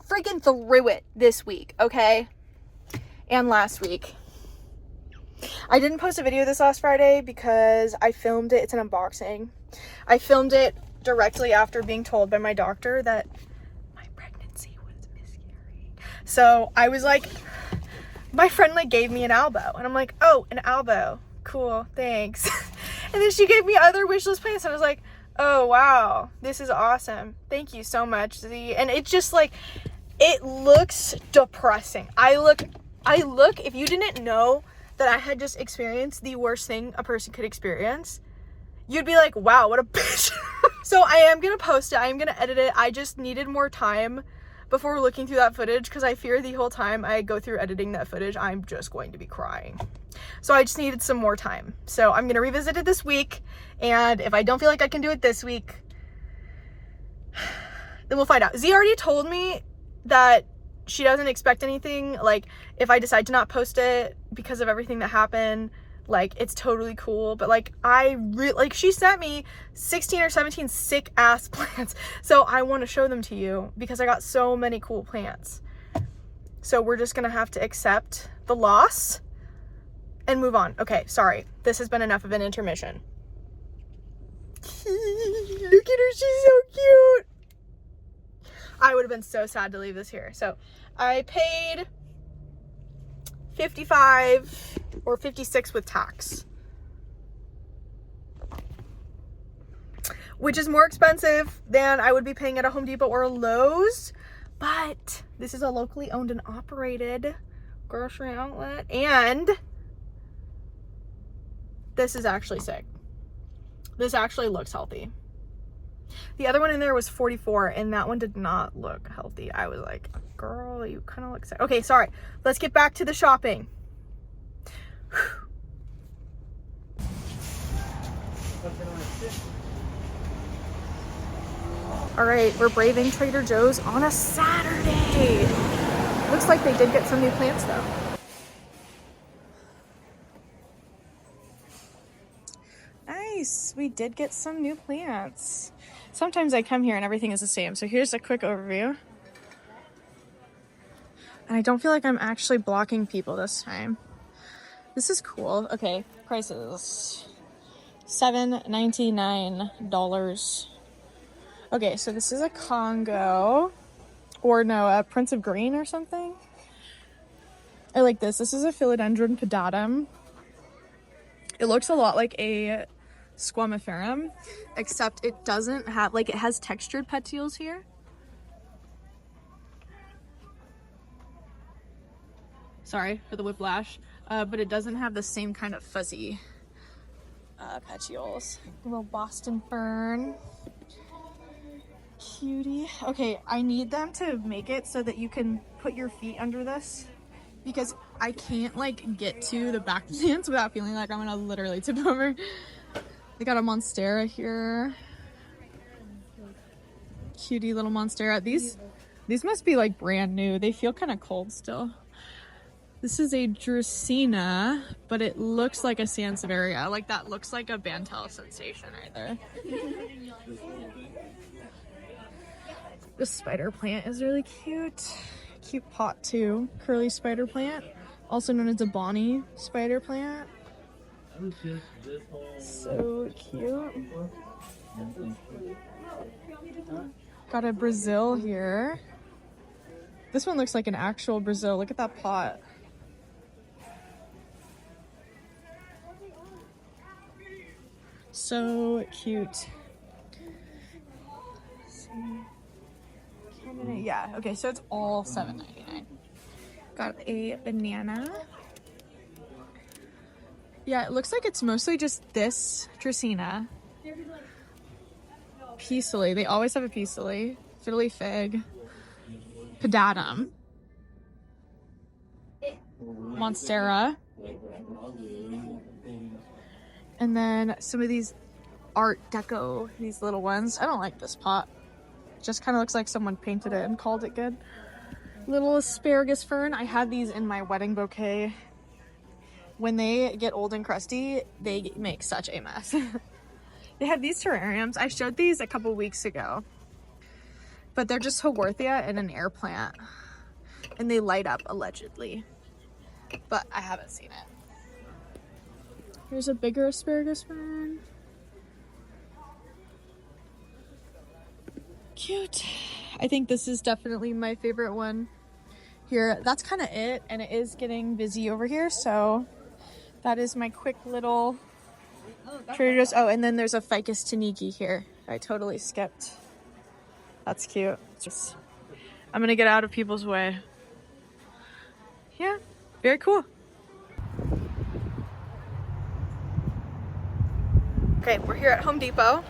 freaking through it this week, okay? And last week. I didn't post a video this last Friday because I filmed it. It's an unboxing. I filmed it directly after being told by my doctor that my pregnancy was miscarrying. So I was like, my friend like gave me an elbow and I'm like, oh, an elbow. Cool, thanks. And then she gave me other wish list plants and I was like, oh wow, this is awesome. Thank you so much, Z. And it just like, it looks depressing. I look, if you didn't know that I had just experienced the worst thing a person could experience, you'd be like, wow, what a bitch. So I am gonna post it. I am gonna edit it. I just needed more time before looking through that footage because I fear the whole time I go through editing that footage, I'm just going to be crying. So I just needed some more time. So I'm gonna revisit it this week. And if I don't feel like I can do it this week, then we'll find out. Z already told me that she doesn't expect anything. Like, if I decide to not post it because of everything that happened, like, it's totally cool. But like, she sent me 16 or 17 sick ass plants. So I want to show them to you because I got so many cool plants. So we're just gonna have to accept the loss and move on. Okay, sorry. This has been enough of an intermission. Look at her, she's so cute. I would have been so sad to leave this here. So I paid $55 or $56 with tax. Which is more expensive than I would be paying at a Home Depot or a Lowe's. But this is a locally owned and operated grocery outlet. And this is actually sick. This actually looks healthy. The other one in there was $44 and that one did not look healthy. I was like, girl, you kind of look sick. Okay, sorry. Let's get back to the shopping. All right, we're braving Trader Joe's on a Saturday. Looks like they did get some new plants though. Nice, we did get some new plants. Sometimes I come here and everything is the same. So here's a quick overview. And I don't feel like I'm actually blocking people this time. This is cool. Okay, prices. $7.99. Okay, so this is a Congo, or no, a Prince of Green or something. I like this. This is a Philodendron pedatum. It looks a lot like a squamiferum, except it doesn't have, like, it has textured petioles here. Sorry for the whiplash, but it doesn't have the same kind of fuzzy petioles. A little Boston fern. Cutie. Okay, I need them to make it so that you can put your feet under this because I can't like get to the back plants without feeling like I'm gonna literally tip over. They got a Monstera here. Cutie little Monstera. These must be like brand new. They feel kind of cold still. This is a Dracaena, but it looks like a Sansevieria. Like that looks like a Bantel sensation right there. The spider plant is really cute. Cute pot too. Curly spider plant, also known as a Bonnie spider plant. So cute. Got a Brazil here. This one looks like an actual Brazil. Look at that pot. So cute. Yeah, okay, so it's all $7.99. Got a banana. Yeah, it looks like it's mostly just this Dracaena. Peace lily. They always have a peace lily. Fiddly fig. Pedatum. Monstera. And then some of these Art Deco, these little ones. I don't like this pot. Just kind of looks like someone painted it and called it good. Little asparagus fern. I had these in my wedding bouquet. When they get old and crusty, they make such a mess. They have these terrariums. I showed these a couple weeks ago. But they're just Haworthia and an air plant. And they light up, allegedly. But I haven't seen it. Here's a bigger asparagus fern. Cute. I think this is definitely my favorite one here. That's kind of it, and it is getting busy over here, so that is my quick little Trader Joe's. Oh, and then there's a Ficus taniki here. I totally skipped. That's cute. I'm gonna get out of people's way. Yeah, very cool. Okay, we're here at Home Depot.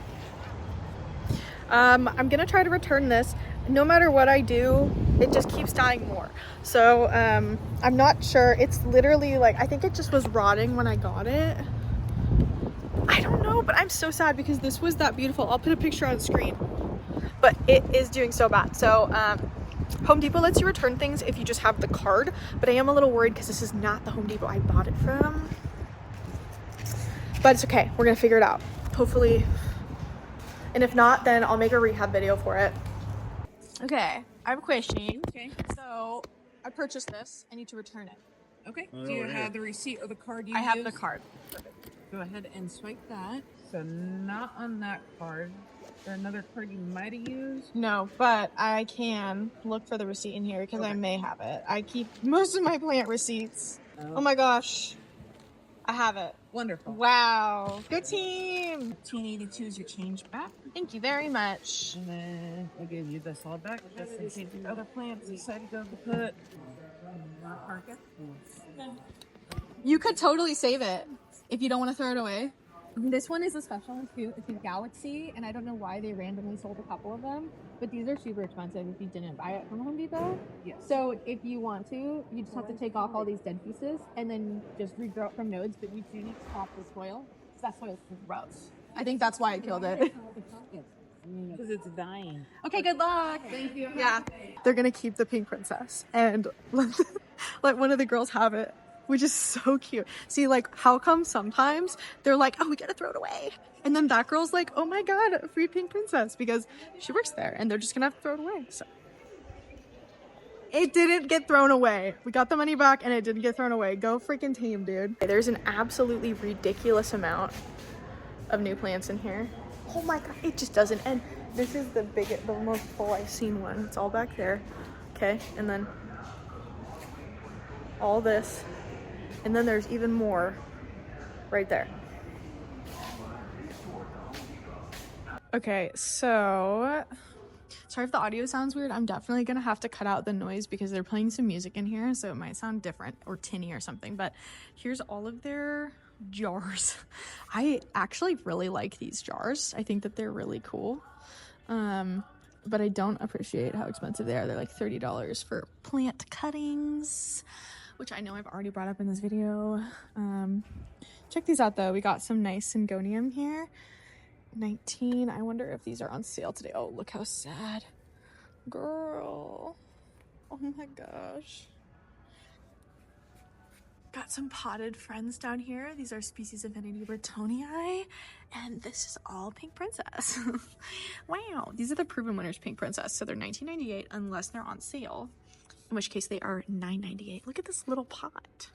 I'm gonna try to return this. No matter what I do, it just keeps dying more. So I'm not sure. It's literally like, I think it just was rotting when I got it. I don't know, but I'm so sad because this was that beautiful. I'll put a picture on the screen, but it is doing so bad. So Home Depot lets you return things if you just have the card, but I am a little worried because this is not the Home Depot I bought it from. But it's okay, we're gonna figure it out, hopefully. And if not, then I'll make a rehab video for it. Okay, I have a question. Okay. So I purchased this. I need to return it. Okay. Do you have the receipt or the card you I have used? the card. Go ahead and swipe that. So not on that card. Is there another card you might have used? No, but I can look for the receipt in here because I may have it. I keep most of my plant receipts Oh my gosh. I have it. Wonderful. Wow. Good team. $2.82 is your change back. Thank you very much. And then I'll give you this all back just in case your other plants decide to go kaput. You could totally save it if you don't want to throw it away. This one is a special one too. It's a Galaxy, and I don't know why they randomly sold a couple of them, but these are super expensive if you didn't buy it from Home Depot. Yes. So if you want to, you just have to take off all these dead pieces and then just regrow it from nodes, but you do need to top the soil because that soil is gross. I think that's why I killed it. Because it's dying. Okay, good luck. Thank you. Yeah. They're going to keep the pink princess and let one of the girls have it, which is so cute. See, like, how come sometimes they're like, oh, we got to throw it away. And then that girl's like, oh my God, a free pink princess, because she works there and they're just going to have to throw it away. So it didn't get thrown away. We got the money back and it didn't get thrown away. Go freaking team, dude. There's an absolutely ridiculous amount of new plants in here. Oh my God, it just doesn't end. This is the most full I've seen one. It's all back there. Okay, and then all this. And then there's even more right there. Okay, so sorry if the audio sounds weird. I'm definitely gonna have to cut out the noise because they're playing some music in here, so it might sound different or tinny or something. But here's all of their jars. I actually really like these jars. I think that they're really cool. But I don't appreciate how expensive they are. They're like $30 for plant cuttings, which I know I've already brought up in this video. Check these out though. We got some nice syngonium here. 19. I wonder if these are on sale today. Oh, look how sad. Girl. Oh my gosh. Got some potted friends down here. These are species Affinity Bretonii, and this is all pink princess. Wow, these are the proven winners pink princess. So they're $19.98 unless they're on sale, in which case they are $9.98. Look at this little pot.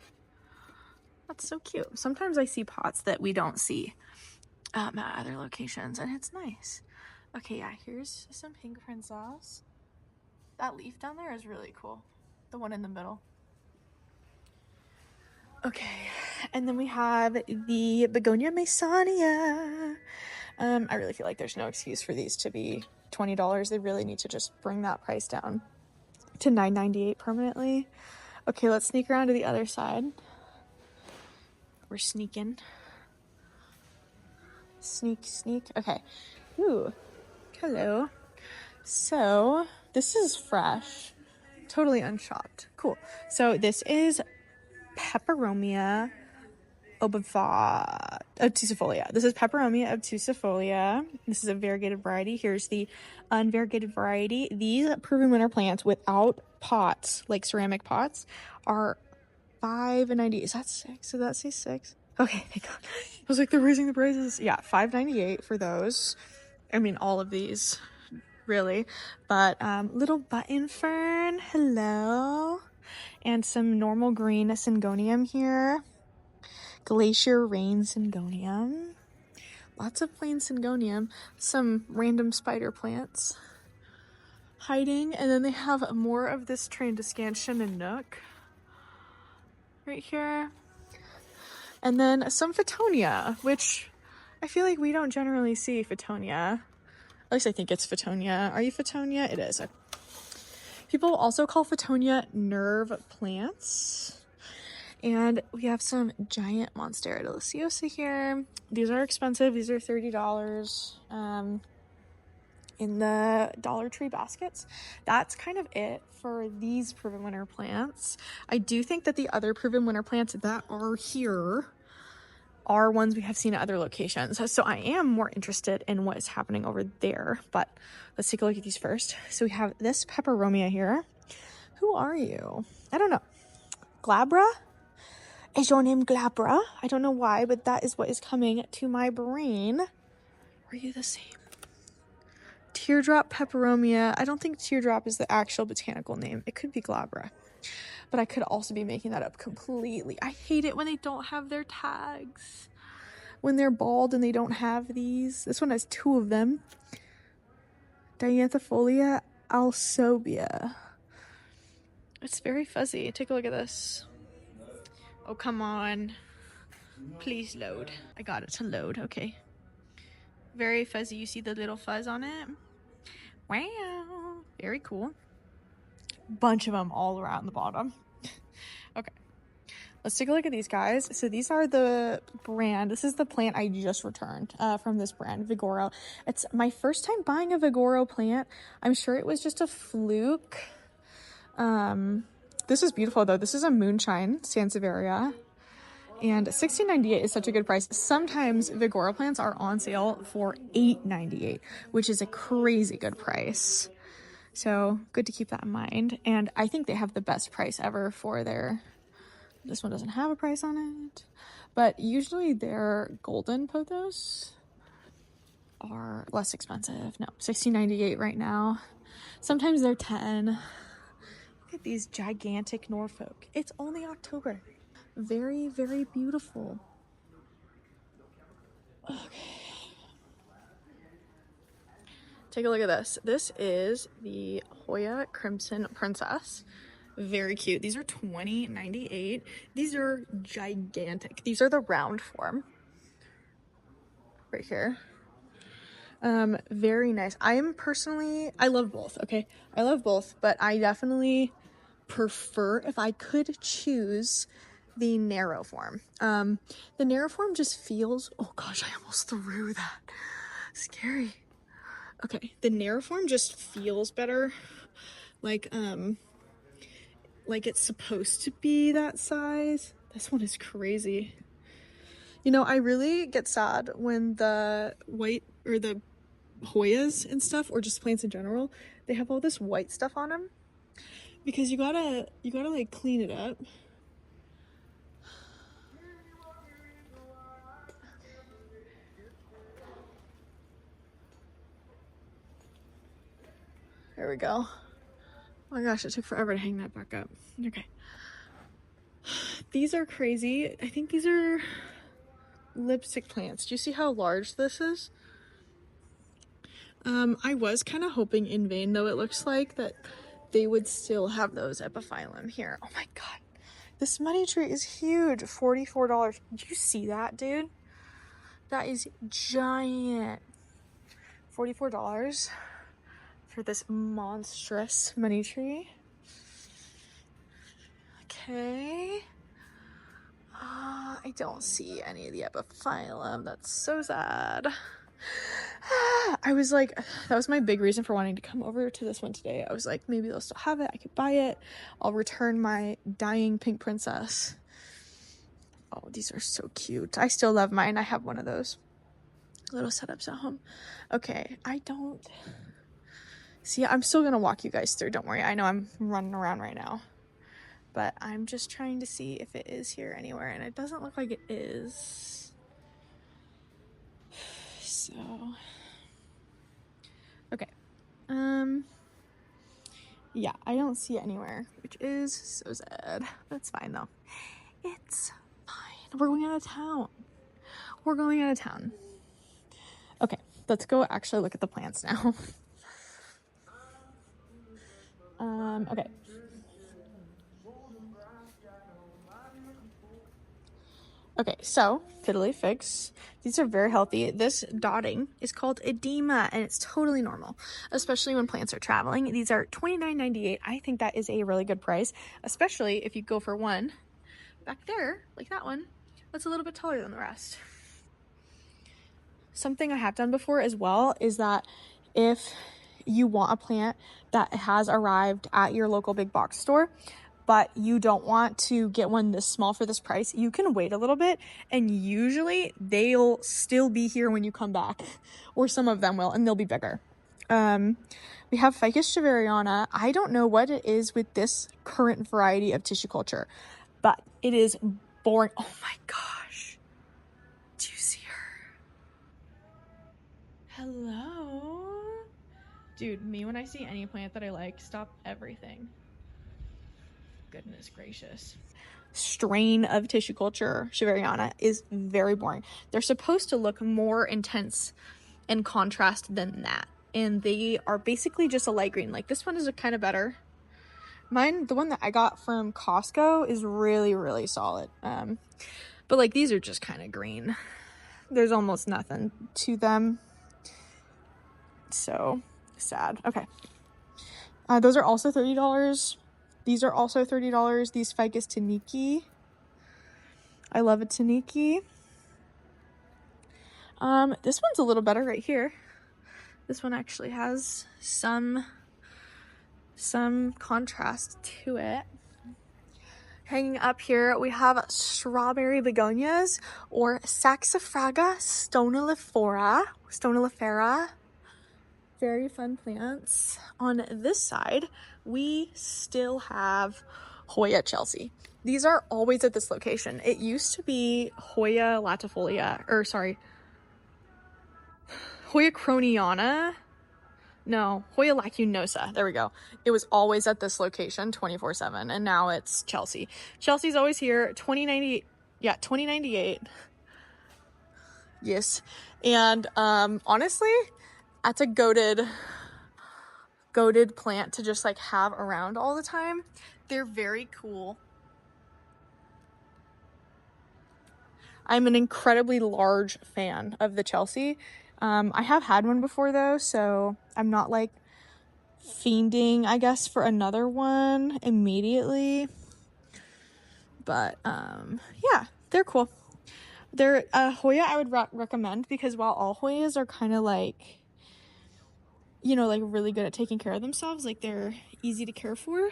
That's so cute. Sometimes I see pots that we don't see at other locations, and it's nice. Okay, yeah, here's some pink princess. That leaf down there is really cool. The one in the middle. Okay, and then we have the Begonia Masonia. I really feel like there's no excuse for these to be $20. They really need to just bring that price down to $9.98 permanently. Okay, let's sneak around to the other side. We're sneaking. Sneak, sneak. Okay. Ooh, hello. So this is fresh, totally unshopped. Cool. So this is Peperomia obtusifolia. This is Peperomia obtusifolia. This is a variegated variety. Here's the unvariegated variety. These proven winter plants without pots, like ceramic pots, are $5.98. Is that 6? Did that say 6? Okay, thank God. I was like, they're raising the prices. Yeah, $5.98 for those. I mean, all of these, really. But little button fern, hello. And some normal green syngonium here. Glacier rain syngonium. Lots of plain syngonium. Some random spider plants hiding. And then they have more of this Trandescantia Nanook right here. And then some Photonia, which I feel like we don't generally see Photonia. At least I think it's Photonia. Are you Photonia? It is. People also call Photonia nerve plants. And we have some giant Monstera deliciosa here. These are expensive. These are $30 in the Dollar Tree baskets. That's kind of it for these proven winter plants. I do think that the other proven winter plants that are here are ones we have seen at other locations. So I am more interested in what is happening over there, but let's take a look at these first. So we have this Peperomia here. Who are you? I don't know. Glabra? Is your name Glabra? I don't know why, but that is what is coming to my brain. Are you the same? Teardrop Peperomia. I don't think Teardrop is the actual botanical name. It could be Glabra, but I could also be making that up completely. I hate it when they don't have their tags. When they're bald and they don't have these. This one has 2 of them. Dianthifolia alsobia. It's very fuzzy. Take a look at this. Oh, come on. Please load. I got it to load. Okay. Very fuzzy. You see the little fuzz on it? Wow. Very cool. Bunch of them all around the bottom. Okay. Let's take a look at these guys. So these are the brand. This is the plant I just returned from this brand, Vigoro. It's my first time buying a Vigoro plant. I'm sure it was just a fluke. This is beautiful though. This is a moonshine Sansevieria. And $16.98 is such a good price. Sometimes Vigoro plants are on sale for $8.98, which is a crazy good price. So good to keep that in mind. And I think they have the best price ever for their... This one doesn't have a price on it. But usually their golden pothos are less expensive. No, $16.98 right now. Sometimes they're $10. Look at these gigantic Norfolk. It's only October. Very, very beautiful. Okay. Take a look at this. This is the Hoya Crimson Princess. Very cute. These are $20.98. These are gigantic. These are the round form. Right here. Very nice. I love both, okay? I love both, but I definitely prefer, if I could choose, the narrow form. The narrow form just feels, oh gosh, I almost threw that. Scary. Okay, the narrow form just feels better. Like it's supposed to be that size. This one is crazy. You know, I really get sad when the white or the Hoyas and stuff, or just plants in general, they have all this white stuff on them, because you gotta like clean it up. There we go. Oh my gosh, it took forever to hang that back up. Okay. These are crazy. I think these are lipstick plants. Do you see how large this is? I was kind of hoping in vain, though. It looks like that they would still have those epiphyllum here. Oh my god. This money tree is huge. $44. Did you see that, dude? That is giant. $44 for this monstrous money tree. Okay. I don't see any of the epiphyllum. That's so sad. I was like, that was my big reason for wanting to come over to this one today. I was like, maybe they'll still have it. I could buy it. I'll return my dying pink princess. Oh, these are so cute. I still love mine. I have one of those little setups at home. Okay, I don't see. I'm still gonna walk you guys through. Don't worry. I know I'm running around right now, but I'm just trying to see if it is here anywhere, and it doesn't look like it is. So, okay. Yeah, I don't see it anywhere, which is so sad. That's fine though. It's fine. We're going out of town. We're going out of town. Okay, let's go actually look at the plants now. Okay. Okay, so fiddly figs. These are very healthy. This dotting is called edema, and it's totally normal, especially when plants are traveling. These are $29.98. I think that is a really good price, especially if you go for one back there, like that one, that's a little bit taller than the rest. Something I have done before as well is that if you want a plant that has arrived at your local big box store, but you don't want to get one this small for this price, you can wait a little bit, and usually they'll still be here when you come back, or some of them will, and they'll be bigger. We have Ficus shaveriana. I don't know what it is with this current variety of tissue culture, but it is boring. Oh my gosh. Do you see her? Hello? Dude, me when I see any plant that I like, stop everything. Goodness gracious. Strain of tissue culture shaveriana is very boring. They're supposed to look more intense and contrast than that, and they are basically just a light green. Like this one is kind of better, Mine, the one that I got from Costco, is really, really solid. But like these are just kind of green. There's almost nothing to them. So sad. Okay. Those are also $30. These are also $30. These Ficus Taniki. I love a Taniki. This one's a little better right here. This one actually has some contrast to it. Hanging up here, we have strawberry begonias, or Saxifraga stonolifera. Very fun plants. On this side, we still have Hoya Chelsea. These are always at this location. It used to be Hoya latifolia, or sorry, Hoya croniana. No, Hoya lacunosa. There we go. It was always at this location 24/7, and now it's Chelsea. Chelsea's always here. 2098. Yeah, 2098. Yes. And honestly, that's a goated plant to just like have around all the time. They're very cool. I'm an incredibly large fan of the Chelsea. I have had one before though, so I'm not like fiending, I guess, for another one immediately. But yeah, they're cool. They're Hoya I would recommend, because while all Hoyas are kind of like, you know, like really good at taking care of themselves, like they're easy to care for,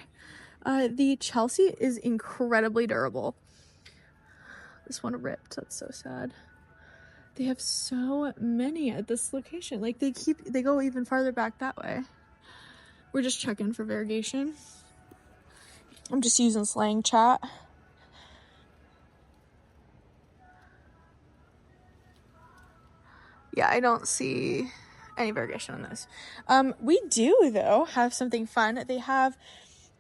the Chelsea is incredibly durable. This one ripped. That's so sad. They have so many at this location. Like they go even farther back that way. We're just checking for variegation. I'm just using slang chat. Yeah, I don't see any variegation on this. We do though have something fun. They have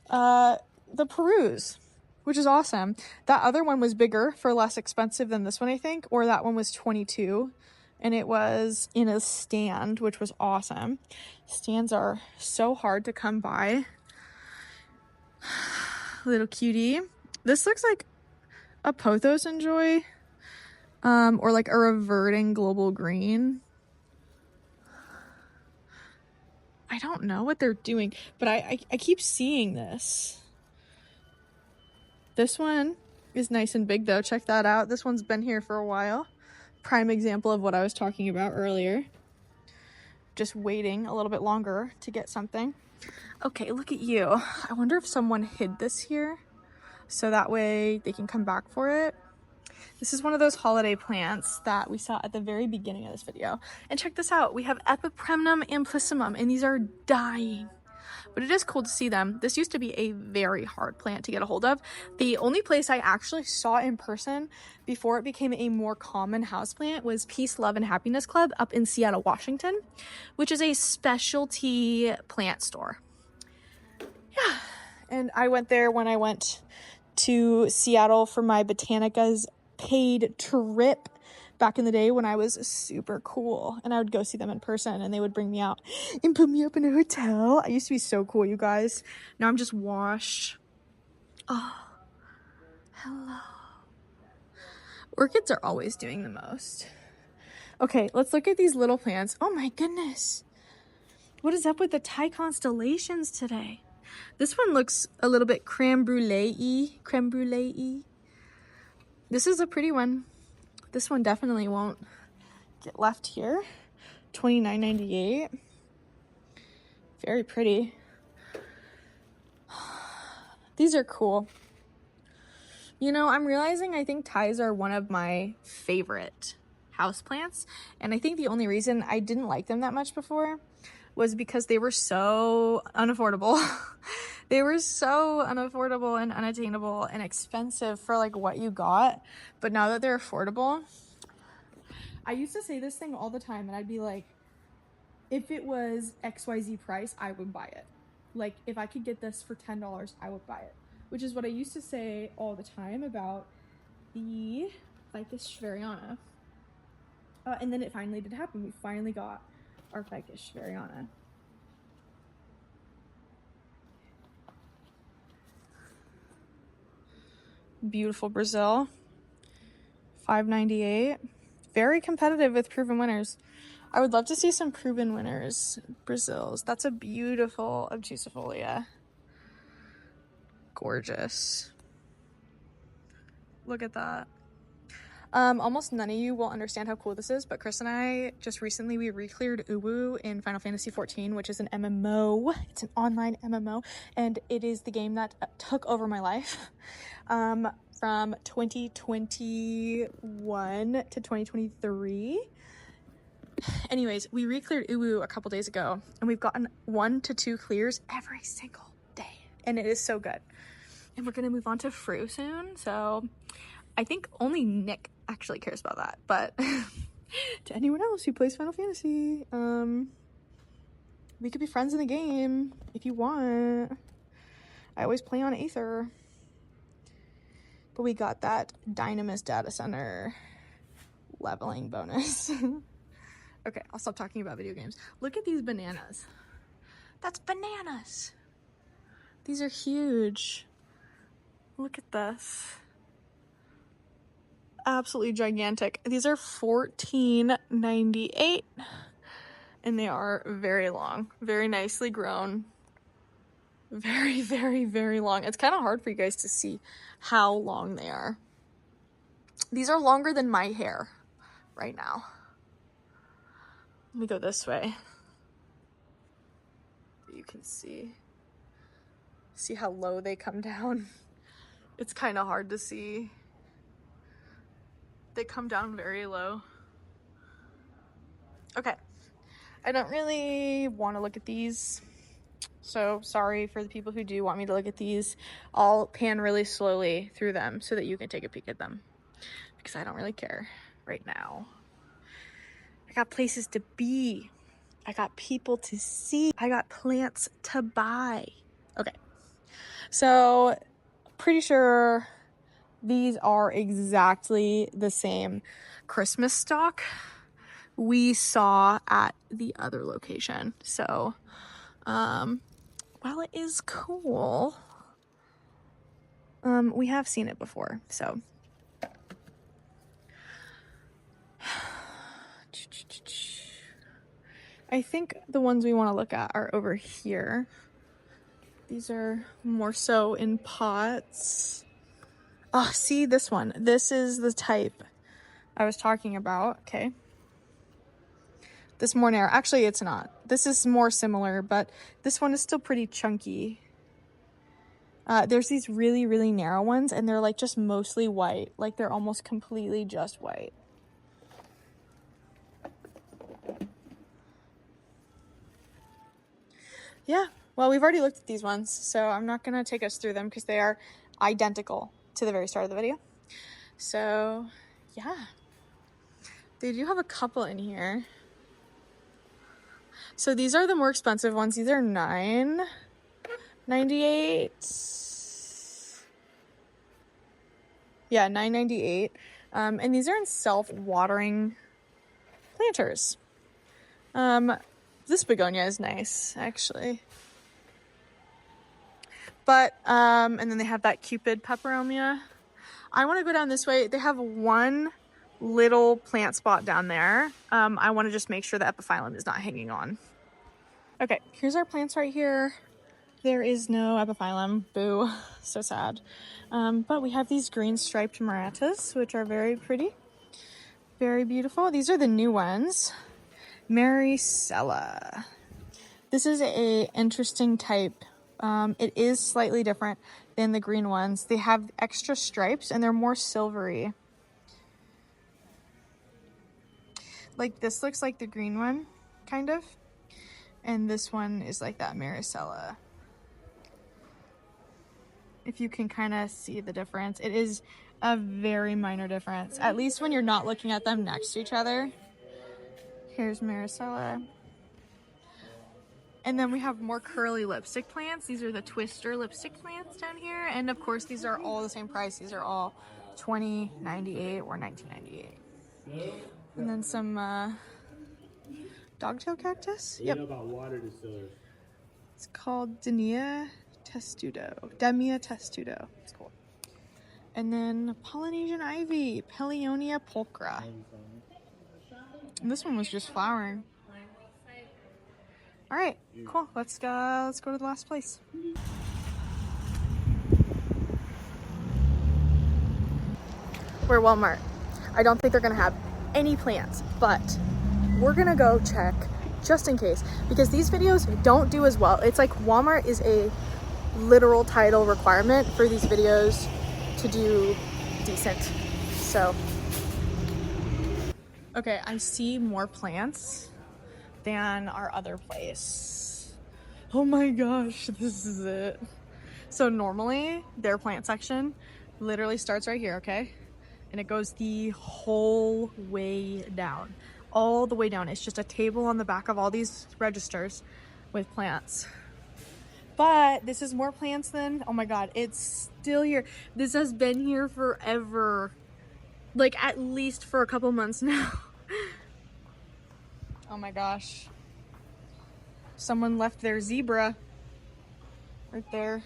the Perus, which is awesome. That other one was bigger for less expensive than this one, I think, or that one was 22, and it was in a stand, which was awesome. Stands are so hard to come by. Little cutie. This looks like a Pothos Enjoy, or like a reverting global green. I don't know what they're doing, but I keep seeing this. This one is nice and big though. Check that out. This one's been here for a while. Prime example of what I was talking about earlier. Just waiting a little bit longer to get something. Okay, look at you. I wonder if someone hid this here so that way they can come back for it. This is one of those holiday plants that we saw at the very beginning of this video. And check this out. We have Epipremnum amplissimum, and these are dying. But it is cool to see them. This used to be a very hard plant to get a hold of. The only place I actually saw in person before it became a more common houseplant was Peace, Love, and Happiness Club up in Seattle, Washington, which is a specialty plant store. Yeah, and I went there when I went to Seattle for my Botanica's paid trip back in the day when I was super cool, and I would go see them in person and they would bring me out and put me up in a hotel. I used to be so cool, you guys. Now I'm just washed. Oh, hello. Orchids are always doing the most. Okay, let's look at these little plants. Oh my goodness. What is up with the Thai constellations today? This one looks a little bit creme brulee-y. Creme brulee-y. This is a pretty one. This one definitely won't get left here. $29.98. Very pretty. These are cool. You know, I'm realizing I think Thais are one of my favorite houseplants, and I think the only reason I didn't like them that much before was because they were so unaffordable. They were so unaffordable and unattainable and expensive for like what you got. But now that they're affordable, I used to say this thing all the time, and I'd be like, if it was XYZ price, I would buy it. Like, if I could get this for $10, I would buy it. Which is what I used to say all the time about the Ficus schweriana. And then it finally did happen. We finally got our Ficus schweriana. Beautiful Brazil. $5.98. Very competitive with proven winners. I would love to see some proven winners. Brazils. That's a beautiful obtusifolia. Gorgeous. Look at that. Almost none of you will understand how cool this is, but Chris and I just recently, we re-cleared Uwu in Final Fantasy XIV, which is an MMO. It's an online MMO, and it is the game that took over my life from 2021 to 2023. Anyways, we re-cleared Uwu a couple days ago, and we've gotten 1 to 2 clears every single day, and it is so good. And we're gonna move on to Fru soon, so I think only Nick actually cares about that, but to anyone else who plays Final Fantasy, we could be friends in the game if you want. I always play on Aether. But we got that Dynamis Data Center leveling bonus. Okay, I'll stop talking about video games. Look at these bananas. That's bananas. These are huge. Look at this. Absolutely gigantic. These are $14.98 and they are very long, very nicely grown. Very, very, very long. It's kind of hard for you guys to see how long they are. These are longer than my hair right now. Let me go this way. You can see how low they come down. It's kind of hard to see. They come down very low. Okay, I don't really want to look at these, so sorry for the people who do want me to look at these. I'll pan really slowly through them so that you can take a peek at them, because I don't really care right now. I got places to be. I got people to see. I got plants to buy. Okay, so pretty sure these are exactly the same Christmas stock we saw at the other location. So, while it is cool, we have seen it before, so. I think the ones we want to look at are over here. These are more so in pots. Oh, see this one. This is the type I was talking about. Okay. This more narrow. Actually, it's not. This is more similar, but this one is still pretty chunky. There's these really, really narrow ones, and they're like just mostly white. Like they're almost completely just white. Yeah, well, we've already looked at these ones, so I'm not gonna take us through them because they are identical to the very start of the video. So, yeah. They do have a couple in here. So these are the more expensive ones. These are $9.98. Yeah, $9.98. And these are in self-watering planters. This begonia is nice, actually. But, and then they have that Cupid peperomia. I want to go down this way. They have one little plant spot down there. I want to just make sure the epiphyllum is not hanging on. Okay, here's our plants right here. There is no epiphyllum. Boo. So sad. But we have these green striped maratas, which are very pretty. Very beautiful. These are the new ones. Maricela. This is a interesting type. It is slightly different than the green ones. They have extra stripes and they're more silvery. Like this looks like the green one, kind of. And this one is like that Maricela. If you can kind of see the difference. It is a very minor difference, at least when you're not looking at them next to each other. Here's Maricela. And then we have more curly lipstick plants. These are the twister lipstick plants down here. And of course, these are all the same price. These are all $20.98 or $19.98. And then some dogtail cactus. You know about water distillers. It's called Demia testudo. Demia testudo. It's cool. And then Polynesian ivy, Paleonia pulchra. And this one was just flowering. All right, cool. Let's go to the last place. We're at Walmart. I don't think they're gonna have any plants, but we're gonna go check just in case, because these videos don't do as well. It's like Walmart is a literal title requirement for these videos to do decent. So, okay, I see more plants than our other place. Oh my gosh, this is it. So normally their plant section literally starts right here, okay? And it goes the whole way down, all the way down. It's just a table on the back of all these registers with plants. But this is more plants than, oh my God, it's still here. This has been here forever. Like at least for a couple months now. Oh my gosh. Someone left their zebra right there.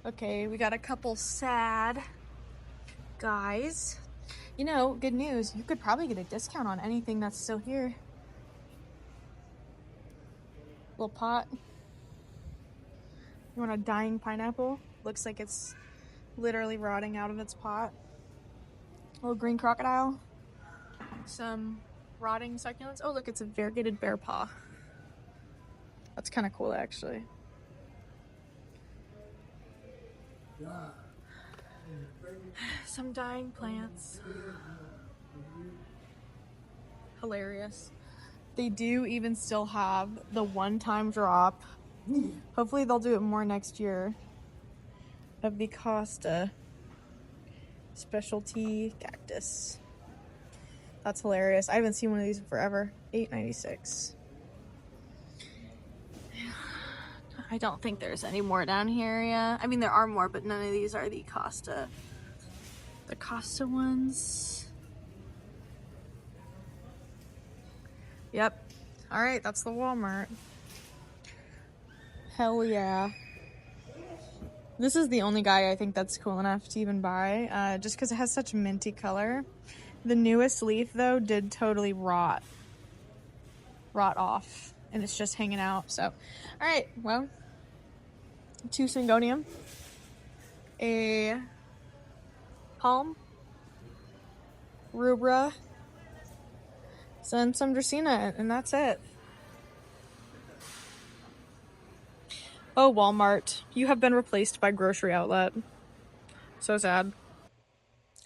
Okay, we got a couple sad guys. You know, good news, you could probably get a discount on anything that's still here. Little pot. You want a dying pineapple? Looks like it's literally rotting out of its pot. Little green crocodile. Some rotting succulents. Oh look, it's a variegated bear paw. That's kind of cool actually. Some dying plants. Hilarious. They do even still have the one-time drop. Hopefully they'll do it more next year. Of the Costa specialty cactus. That's hilarious. I haven't seen one of these in forever. $8.96. I don't think there's any more down here, yeah. I mean, there are more, but none of these are the Costa ones. Yep. All right, that's the Walmart. Hell yeah. This is the only guy I think that's cool enough to even buy, just because it has such minty color. The newest leaf, though, did totally rot off, and it's just hanging out. So, all right, well, 2 syngonium, a palm, rubra, and some dracaena, and that's it. Oh, Walmart, you have been replaced by grocery outlet. So sad.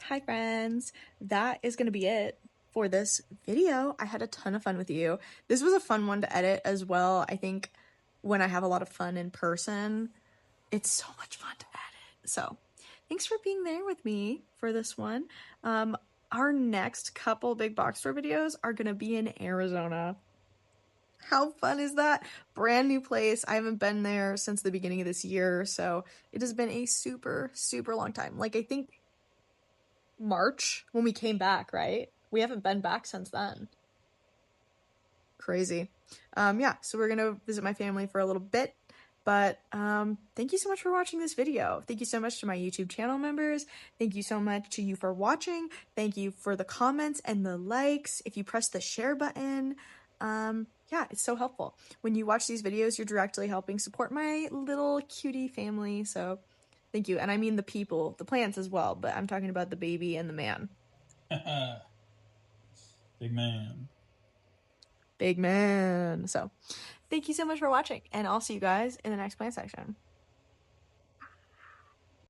Hi friends, that is gonna be it for this video. I had a ton of fun with you. This was a fun one to edit as well. I think when I have a lot of fun in person, it's so much fun to edit. So thanks for being there with me for this one. Our next couple big box store videos are gonna be in Arizona. How fun is that? Brand new place. I haven't been there since the beginning of this year, so it has been a super, super long time. Like, I think March when we came back, right? We haven't been back since then. Crazy. Yeah, so we're gonna visit my family for a little bit, but thank you so much for watching this video. Thank you so much to my YouTube channel members. Thank you so much to you for watching. Thank you for the comments and the likes. If you press the share button, yeah, it's so helpful. When you watch these videos, you're directly helping support my little cutie family, so thank you. And I mean the people, the plants as well, but I'm talking about the baby and the man. Big man. Big man. So thank you so much for watching, and I'll see you guys in the next plant section.